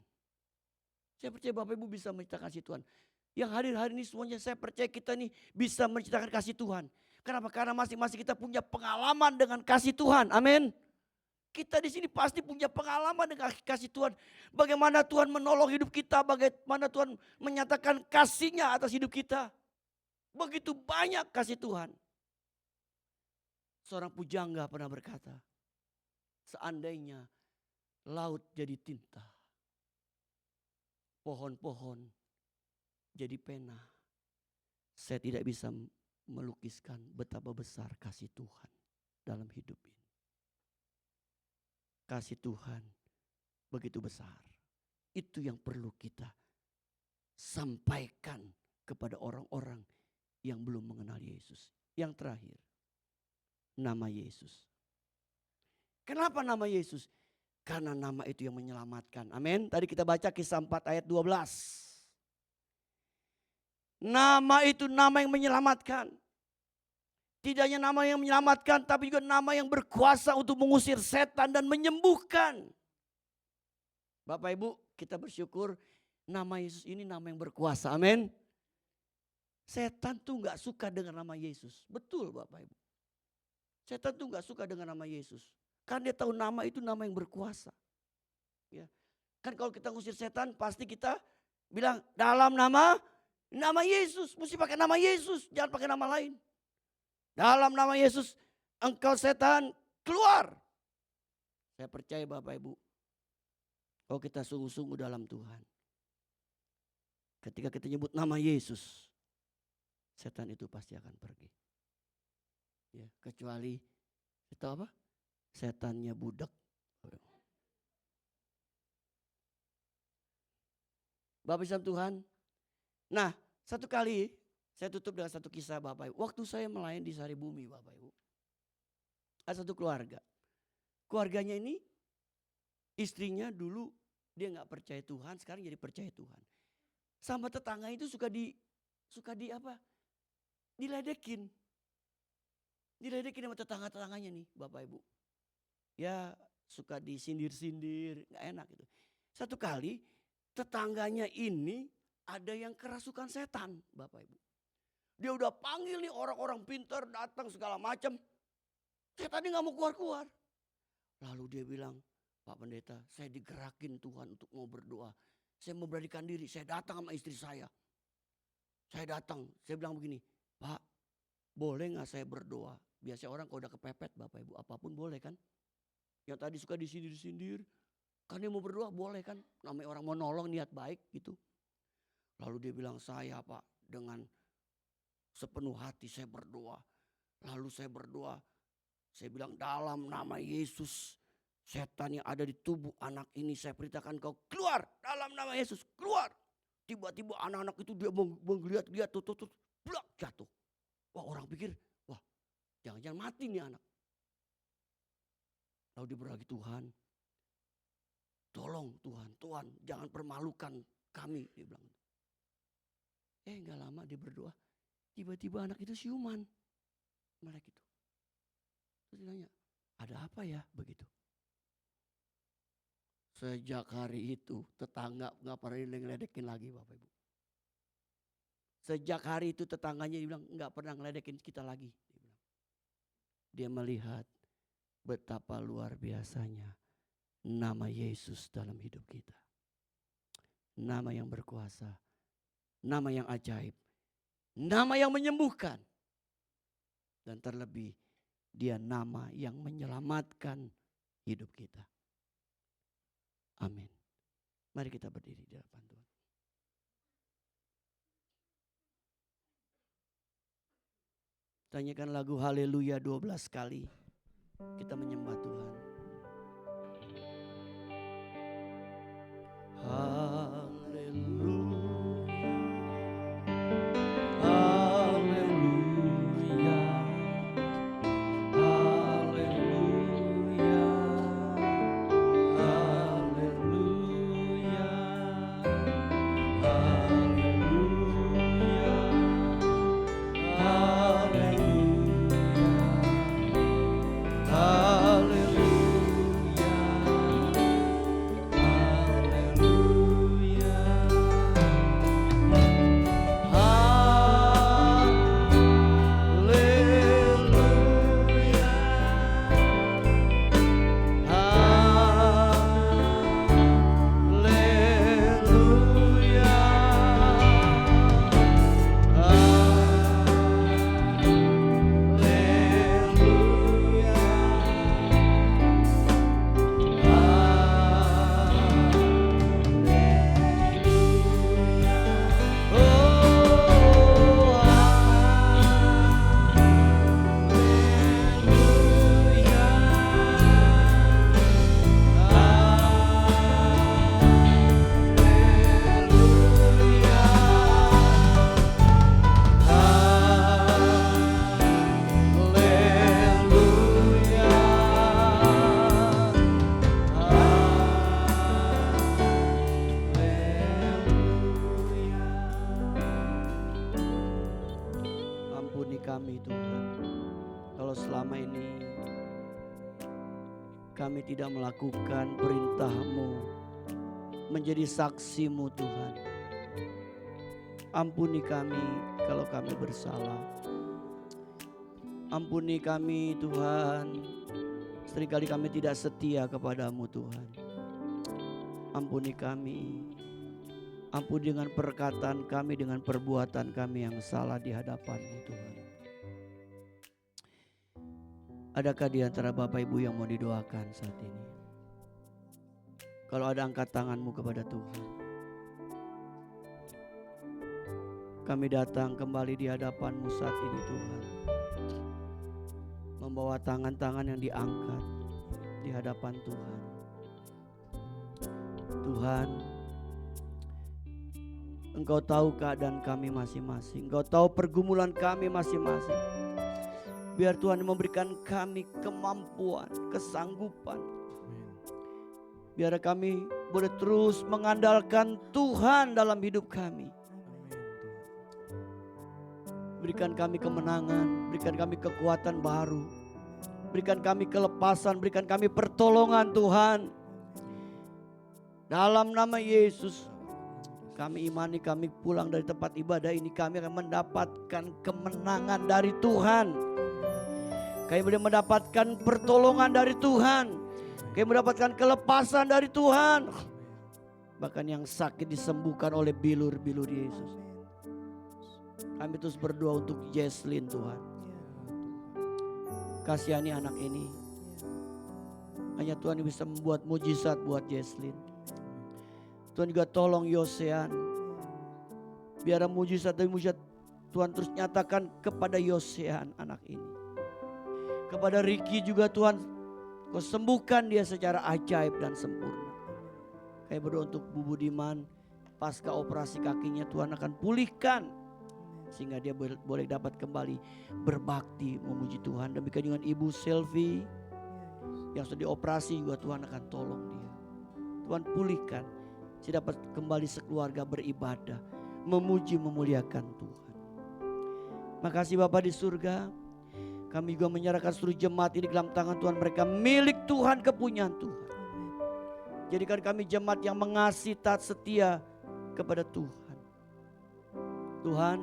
Saya percaya Bapak Ibu bisa menceritakan kasih Tuhan. Yang hadir hari ini semuanya saya percaya kita nih bisa menceritakan kasih Tuhan. Kenapa? Karena masing-masing kita punya pengalaman dengan kasih Tuhan. Amin. Kita di sini pasti punya pengalaman dengan kasih Tuhan. Bagaimana Tuhan menolong hidup kita, bagaimana Tuhan menyatakan kasih-Nya atas hidup kita. Begitu banyak kasih Tuhan. Seorang pujangga pernah berkata, seandainya laut jadi tinta, pohon-pohon jadi pena, saya tidak bisa melukiskan betapa besar kasih Tuhan dalam hidup ini. Kasih Tuhan begitu besar. Itu yang perlu kita sampaikan kepada orang-orang yang belum mengenal Yesus. Yang terakhir, nama Yesus. Kenapa nama Yesus? Karena nama itu yang menyelamatkan. Amin. Tadi kita baca Kisah 4 ayat 12. Nama itu nama yang menyelamatkan. Tidak hanya nama yang menyelamatkan, tapi juga nama yang berkuasa untuk mengusir setan dan menyembuhkan. Bapak Ibu, kita bersyukur nama Yesus ini nama yang berkuasa. Amin. Setan tuh gak suka dengan nama Yesus. Betul Bapak Ibu. Setan tuh gak suka dengan nama Yesus. Karena dia tahu nama itu nama yang berkuasa. Ya. Kan kalau kita ngusir setan pasti kita bilang dalam nama Yesus. Mesti pakai nama Yesus, jangan pakai nama lain. Dalam nama Yesus engkau setan keluar. Saya percaya Bapak Ibu. Kalau kita sungguh-sungguh dalam Tuhan. Ketika kita nyebut nama Yesus, setan itu pasti akan pergi. Ya, kecuali itu apa? Setannya budak. Bapak Islam Tuhan. Nah, satu kali saya tutup dengan satu kisah Bapak Ibu. Waktu saya melayani di Sari Bumi Bapak Ibu. Ada satu keluarga. Keluarganya ini istrinya dulu dia nggak percaya Tuhan, sekarang jadi percaya Tuhan. Sama tetangga itu suka di apa? Diledekin. Diledekin sama tetangga-tetangganya nih Bapak Ibu. Ya suka disindir-sindir, gak enak gitu. Satu kali tetangganya ini ada yang kerasukan setan Bapak Ibu. Dia udah panggil nih orang-orang pintar datang segala macam. Setannya gak mau keluar-keluar. Lalu dia bilang, Pak Pendeta saya digerakin Tuhan untuk mau berdoa. Saya mau beranikan diri, saya datang sama istri saya. Saya datang, saya bilang begini, Pak boleh gak saya berdoa? Biasanya orang kalau udah kepepet Bapak Ibu apapun boleh kan. Yang tadi suka disindir-sindir. Kan dia mau berdoa boleh kan. Namanya orang mau nolong niat baik gitu. Lalu dia bilang saya Pak dengan sepenuh hati saya berdoa. Lalu saya berdoa. Saya bilang dalam nama Yesus. Setan yang ada di tubuh anak ini saya perintahkan kau keluar. Dalam nama Yesus keluar. Tiba-tiba anak-anak itu dia menggeliat-geliat tuh. Blak jatuh. Wah orang pikir wah jangan-jangan mati nih anak. Lalu dia berlagi Tuhan, tolong Tuhan jangan permalukan kami, dia bilang. Gak lama dia berdoa, tiba-tiba anak itu siuman. Melek itu. Terus dia nanya, ada apa ya begitu? Sejak hari itu tetangga gak pernah ngeledekin lagi Bapak Ibu. Sejak hari itu tetangganya dia bilang gak pernah ngeledekin kita lagi. Dia melihat betapa luar biasanya nama Yesus dalam hidup kita. Nama yang berkuasa, nama yang ajaib, nama yang menyembuhkan. Dan terlebih dia nama yang menyelamatkan hidup kita. Amin. Mari kita berdiri di hadapan Tuhan. Tanyakan lagu Haleluya 12 kali. Kita menyembah Tuhan. Kami Tuhan, kalau selama ini kami tidak melakukan perintah-Mu, menjadi saksi-Mu Tuhan. Ampuni kami kalau kami bersalah. Ampuni kami Tuhan, seringkali kami tidak setia kepada-Mu Tuhan. Ampuni kami, ampuni dengan perkataan kami, dengan perbuatan kami yang salah di hadapan-Mu Tuhan. Adakah di antara Bapak Ibu yang mau didoakan saat ini? Kalau ada, angkat tanganmu kepada Tuhan. Kami datang kembali di hadapan-Mu saat ini Tuhan. Membawa tangan-tangan yang diangkat di hadapan Tuhan. Tuhan, Engkau tahu keadaan kami masing-masing. Engkau tahu pergumulan kami masing-masing. Biar Tuhan memberikan kami kemampuan, kesanggupan. Biar kami boleh terus mengandalkan Tuhan dalam hidup kami. Berikan kami kemenangan, berikan kami kekuatan baru. Berikan kami kelepasan, berikan kami pertolongan Tuhan. Dalam nama Yesus, kami imani kami pulang dari tempat ibadah ini, kami akan mendapatkan kemenangan dari Tuhan. Kami boleh mendapatkan pertolongan dari Tuhan. Kami mendapatkan kelepasan dari Tuhan. Bahkan yang sakit disembuhkan oleh bilur-bilur Yesus. Kami terus berdoa untuk Jesslyn Tuhan. Kasihani anak ini. Hanya Tuhan yang bisa membuat mujizat buat Jesslyn. Tuhan juga tolong Yosean. Biar mujizat demi mujizat Tuhan terus nyatakan kepada Yosean anak ini. Kepada Ricky juga Tuhan, Kau sembuhkan dia secara ajaib dan sempurna. Kayak berdoa untuk Bu Budiman, pasca operasi kakinya Tuhan akan pulihkan. Sehingga dia boleh dapat kembali berbakti memuji Tuhan. Demikian dengan Ibu Selvi yang sudah dioperasi juga Tuhan akan tolong dia. Tuhan pulihkan, sehingga dapat kembali sekeluarga beribadah. memuji memuliakan Tuhan. Makasih Bapa di surga. Kami juga menyerahkan seluruh jemaat ini dalam tangan Tuhan. Mereka milik Tuhan, kepunyaan Tuhan. Jadikan kami jemaat yang mengasihi, taat, setia kepada Tuhan. Tuhan,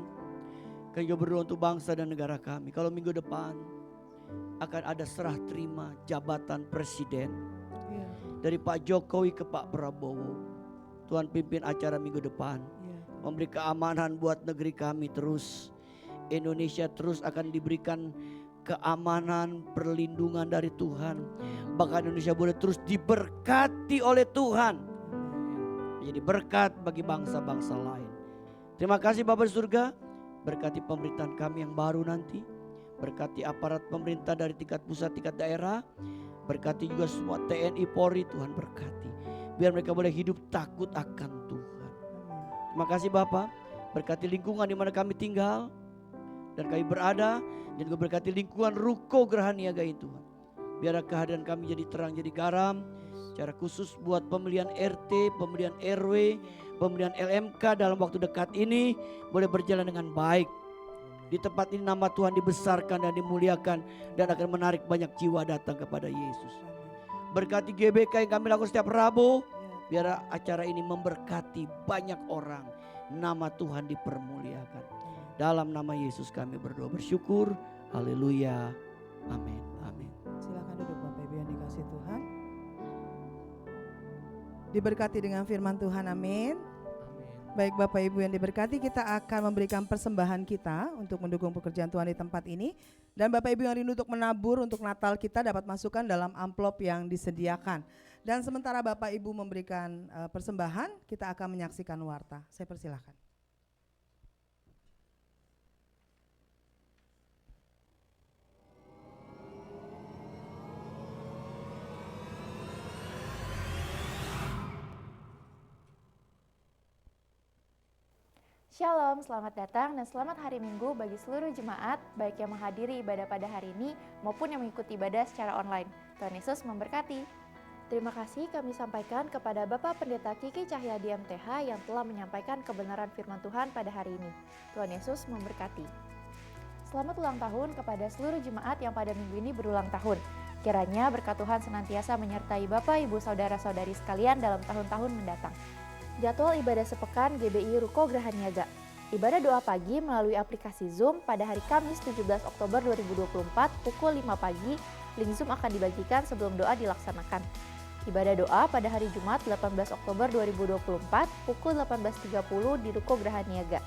kami juga berdoa untuk bangsa dan negara kami. Kalau minggu depan akan ada serah terima jabatan presiden dari Pak Jokowi ke Pak Prabowo. Tuhan pimpin acara minggu depan. Memberi keamanan buat negeri kami terus. Indonesia terus akan diberikan keamanan, perlindungan dari Tuhan. Bahkan Indonesia boleh terus diberkati oleh Tuhan. Menjadi berkat bagi bangsa-bangsa lain. Terima kasih Bapa di surga. Berkati pemerintahan kami yang baru nanti. Berkati aparat pemerintah dari tingkat pusat, tingkat daerah. Berkati juga semua TNI, Polri, Tuhan berkati. Biar mereka boleh hidup takut akan Tuhan. Terima kasih Bapa. Berkati lingkungan di mana kami tinggal dan kami berada. Dan juga berkati lingkungan Ruko Geraha Niaga ini Tuhan. Biar kehadiran kami jadi terang, jadi garam. Secara khusus buat pemilihan RT, pemilihan RW, pemilihan LMK dalam waktu dekat ini boleh berjalan dengan baik. Di tempat ini nama Tuhan dibesarkan dan dimuliakan dan akan menarik banyak jiwa datang kepada Yesus. Berkati GBK yang kami lakukan setiap Rabu, biar acara ini memberkati banyak orang. Nama Tuhan dipermuliakan. Dalam nama Yesus kami berdoa bersyukur. Haleluya. Amin. Amin. Silakan duduk Bapak Ibu yang dikasihi Tuhan. Diberkati dengan firman Tuhan, amin. Baik Bapak Ibu yang diberkati, kita akan memberikan persembahan kita untuk mendukung pekerjaan Tuhan di tempat ini. Dan Bapak Ibu yang rindu untuk menabur untuk Natal, kita dapat masukkan dalam amplop yang disediakan. Dan sementara Bapak Ibu memberikan persembahan, kita akan menyaksikan warta. Saya persilahkan. Shalom, selamat datang dan selamat hari Minggu bagi seluruh jemaat, baik yang menghadiri ibadah pada hari ini maupun yang mengikuti ibadah secara online. Tuhan Yesus memberkati. Terima kasih kami sampaikan kepada Bapak Pendeta Kiki Cahyadi MTH yang telah menyampaikan kebenaran firman Tuhan pada hari ini. Tuhan Yesus memberkati. Selamat ulang tahun kepada seluruh jemaat yang pada minggu ini berulang tahun. Kiranya berkat Tuhan senantiasa menyertai Bapak, Ibu, Saudara-saudari sekalian dalam tahun-tahun mendatang. Jadwal ibadah sepekan GBI Ruko Geraha Niaga. Ibadah doa pagi melalui aplikasi Zoom pada hari Kamis 17 Oktober 2024 pukul 5 pagi. Link Zoom akan dibagikan sebelum doa dilaksanakan. Ibadah doa pada hari Jumat 18 Oktober 2024 pukul 18.30 di Ruko Geraha Niaga.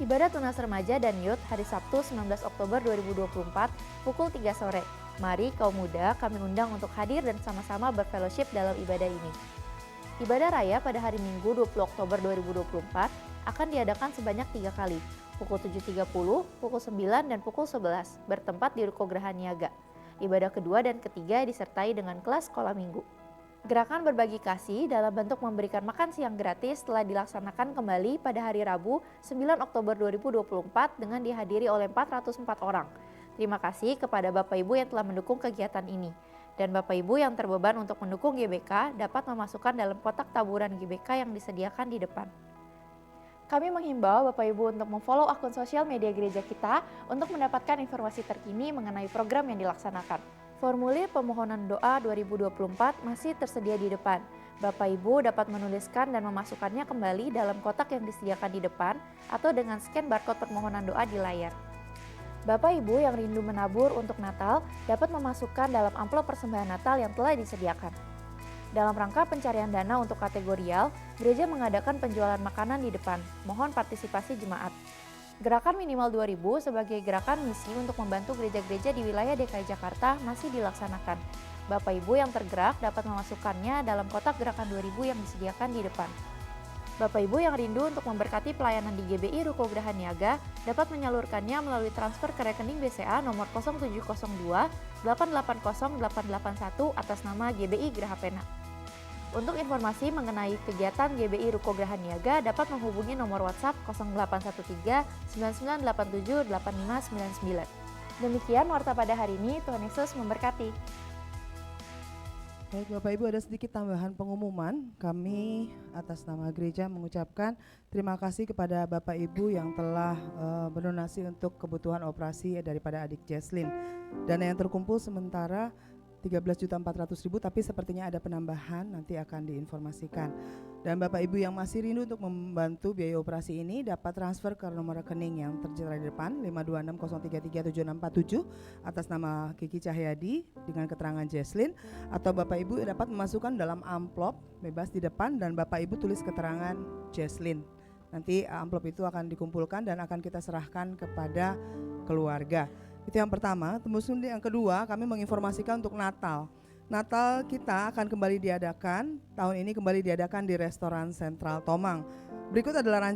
Ibadah tunas remaja dan youth hari Sabtu 19 Oktober 2024 pukul 3 sore. Mari kaum muda kami undang untuk hadir dan sama-sama berfellowship dalam ibadah ini. Ibadah raya pada hari Minggu 20 Oktober 2024 akan diadakan sebanyak 3 kali, pukul 7.30, pukul 9, dan pukul 11, bertempat di Ruko Geraha Niaga. Ibadah kedua dan ketiga disertai dengan kelas sekolah minggu. Gerakan berbagi kasih dalam bentuk memberikan makan siang gratis telah dilaksanakan kembali pada hari Rabu 9 Oktober 2024 dengan dihadiri oleh 404 orang. Terima kasih kepada Bapak Ibu yang telah mendukung kegiatan ini. Dan Bapak Ibu yang terbeban untuk mendukung GBK dapat memasukkan dalam kotak taburan GBK yang disediakan di depan. Kami menghimbau Bapak Ibu untuk memfollow akun sosial media gereja kita untuk mendapatkan informasi terkini mengenai program yang dilaksanakan. Formulir permohonan doa 2024 masih tersedia di depan. Bapak Ibu dapat menuliskan dan memasukkannya kembali dalam kotak yang disediakan di depan atau dengan scan barcode permohonan doa di layar. Bapak Ibu yang rindu menabur untuk Natal dapat memasukkan dalam amplop persembahan Natal yang telah disediakan. Dalam rangka pencarian dana untuk kategorial, gereja mengadakan penjualan makanan di depan. Mohon partisipasi jemaat. Gerakan minimal 2.000 sebagai gerakan misi untuk membantu gereja-gereja di wilayah DKI Jakarta masih dilaksanakan. Bapak Ibu yang tergerak dapat memasukkannya dalam kotak gerakan 2.000 yang disediakan di depan. Bapak Ibu yang rindu untuk memberkati pelayanan di GBI Ruko Geraha Niaga dapat menyalurkannya melalui transfer ke rekening BCA nomor 0702 880 881 atas nama GBI Geraha Pena. Untuk informasi mengenai kegiatan GBI Ruko Geraha Niaga dapat menghubungi nomor WhatsApp 0813 9987 8599. Demikian warta pada hari ini, Tuhan Yesus memberkati. Baik Bapak Ibu, ada sedikit tambahan pengumuman. Kami atas nama gereja mengucapkan terima kasih kepada Bapak Ibu yang telah berdonasi untuk kebutuhan operasi daripada adik Jesslyn. Dana yang terkumpul sementara 13.400.000, tapi sepertinya ada penambahan, nanti akan diinformasikan. Dan Bapak Ibu yang masih rindu untuk membantu biaya operasi ini dapat transfer ke nomor rekening yang tertera di depan 526033767 atas nama Kiki Cahyadi dengan keterangan Jesslyn, atau Bapak Ibu dapat memasukkan dalam amplop bebas di depan dan Bapak Ibu tulis keterangan Jesslyn. Nanti amplop itu akan dikumpulkan dan akan kita serahkan kepada keluarga. Itu yang pertama. Kemudian yang kedua, kami menginformasikan untuk Natal. Natal kita akan kembali diadakan, tahun ini kembali diadakan di Restoran Sentral Tomang. Berikut adalah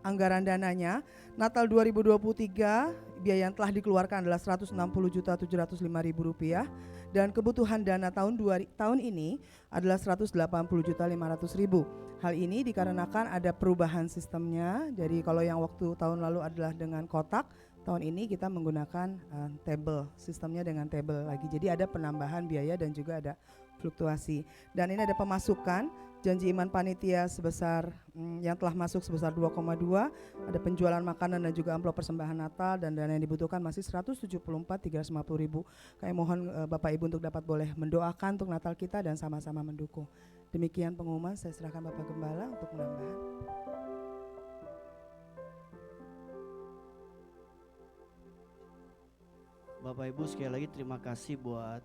anggaran dananya. Natal 2023 biaya yang telah dikeluarkan adalah Rp160.705.000 dan kebutuhan dana tahun ini adalah Rp180.500.000. Hal ini dikarenakan ada perubahan sistemnya. Jadi kalau yang waktu tahun lalu adalah dengan kotak, tahun ini kita menggunakan table, sistemnya dengan table lagi. Jadi ada penambahan biaya dan juga ada fluktuasi. Dan ini ada pemasukan, janji iman panitia sebesar yang telah masuk sebesar 2,2, ada penjualan makanan dan juga amplop persembahan Natal, dan dana yang dibutuhkan masih 174.350.000. Kami mohon Bapak Ibu untuk dapat boleh mendoakan untuk Natal kita dan sama-sama mendukung. Demikian pengumuman, saya serahkan Bapak Gembala untuk penambahan. Bapak Ibu sekali lagi terima kasih buat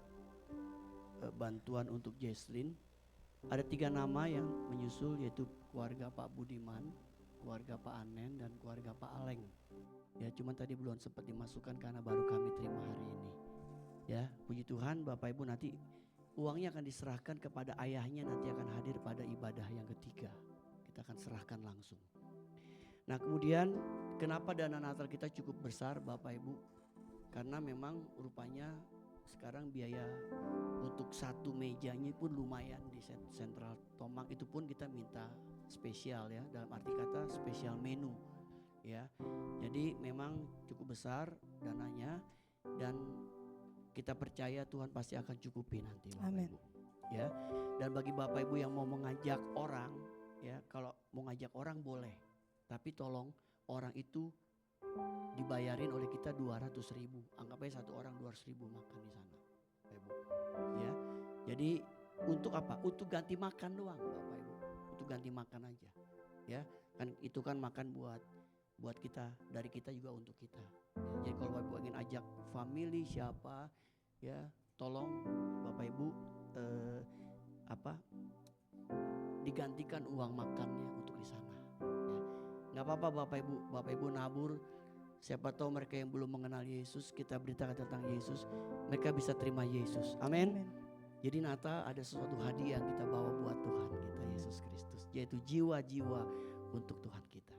bantuan untuk Jesslyn. Ada 3 nama yang menyusul, yaitu keluarga Pak Budiman, keluarga Pak Anen, dan keluarga Pak Aleng. Ya, cuman tadi belum sempat dimasukkan karena baru kami terima hari ini. Ya, puji Tuhan, Bapak Ibu nanti uangnya akan diserahkan kepada ayahnya, nanti akan hadir pada ibadah yang ketiga. Kita akan serahkan langsung. Nah, kemudian kenapa dana Natal kita cukup besar Bapak Ibu? Karena memang rupanya sekarang biaya untuk satu mejanya pun lumayan di Sentral Tomang, itu pun kita minta spesial ya, dalam arti kata spesial menu ya. Jadi memang cukup besar dananya dan kita percaya Tuhan pasti akan cukupi nanti Bapak Amin. Ibu. Ya. Dan bagi Bapak Ibu yang mau mengajak orang ya, kalau mau ngajak orang boleh, tapi tolong orang itu dibayarin oleh kita 200.000. Anggap aja satu orang 200.000 makan di sana, Bapak Ibu. Ya, jadi untuk apa? Untuk ganti makan doang, Bapak Ibu. Untuk ganti makan aja. Ya, kan itu kan makan buat kita, dari kita juga untuk kita. Ya, jadi kalau Bapak Ibu ingin ajak family siapa, ya tolong Bapak Ibu digantikan uang makannya untuk di sana. Ya, nggak apa-apa Bapak Ibu nabur. Siapa tahu mereka yang belum mengenal Yesus, kita beritakan tentang Yesus, mereka bisa terima Yesus. Amin. Jadi Natal ada sesuatu hadiah yang kita bawa buat Tuhan kita Yesus Kristus, yaitu jiwa-jiwa untuk Tuhan kita.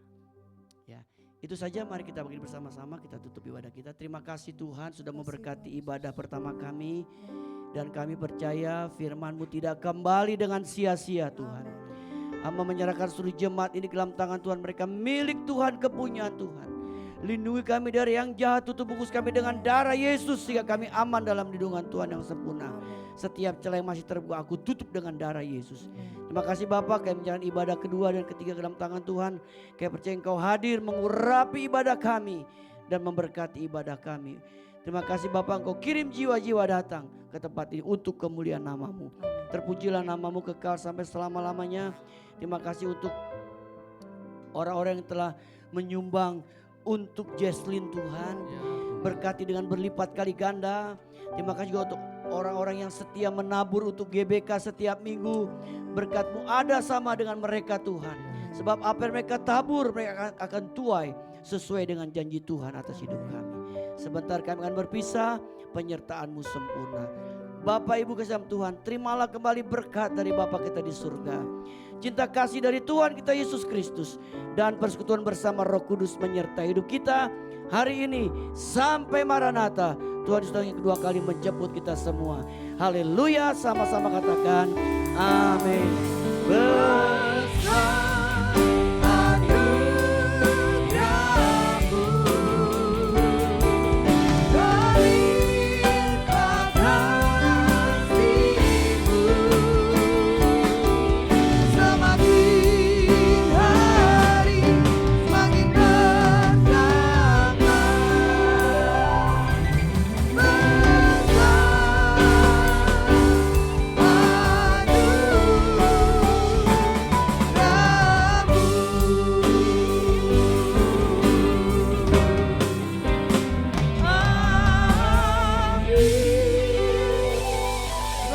Ya, itu saja, mari kita bagi bersama-sama, kita tutup ibadah kita. Terima kasih Tuhan sudah memberkati ibadah pertama kami, dan kami percaya firman-Mu tidak kembali dengan sia-sia Tuhan. Hamba menyerahkan seluruh jemaat ini ke dalam tangan Tuhan, mereka milik Tuhan, kepunyaan Tuhan. Lindungi kami dari yang jahat, tutup bungkus kami dengan darah Yesus sehingga kami aman dalam lindungan Tuhan yang sempurna. Setiap celah yang masih terbuka aku tutup dengan darah Yesus. Terima kasih Bapak, kami menjalani ibadah kedua dan ketiga ke dalam tangan Tuhan. Kami percaya Engkau hadir mengurapi ibadah kami dan memberkati ibadah kami. Terima kasih Bapak, Engkau kirim jiwa-jiwa datang ke tempat ini untuk kemuliaan nama-Mu. Terpujilah nama-Mu kekal sampai selama-lamanya. Terima kasih untuk orang-orang yang telah menyumbang untuk Jesslyn Tuhan, berkati dengan berlipat kali ganda. Terima kasih juga untuk orang-orang yang setia menabur untuk GBK setiap minggu. Berkat-Mu ada sama dengan mereka Tuhan, sebab apa yang mereka tabur mereka akan tuai sesuai dengan janji Tuhan atas hidup kami. Sebentar kami akan berpisah, penyertaan-Mu sempurna. Bapak Ibu kasih Tuhan, terimalah kembali berkat dari Bapa kita di surga. Cinta kasih dari Tuhan kita Yesus Kristus dan persekutuan bersama Roh Kudus menyertai hidup kita hari ini sampai Maranatha. Tuhan Yesus yang kedua kali menjemput kita semua. Haleluya, sama-sama katakan amin.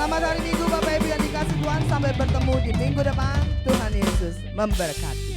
Selamat hari Minggu Bapak Ibu yang dikasih Tuhan. Sampai bertemu di minggu depan. Tuhan Yesus memberkati.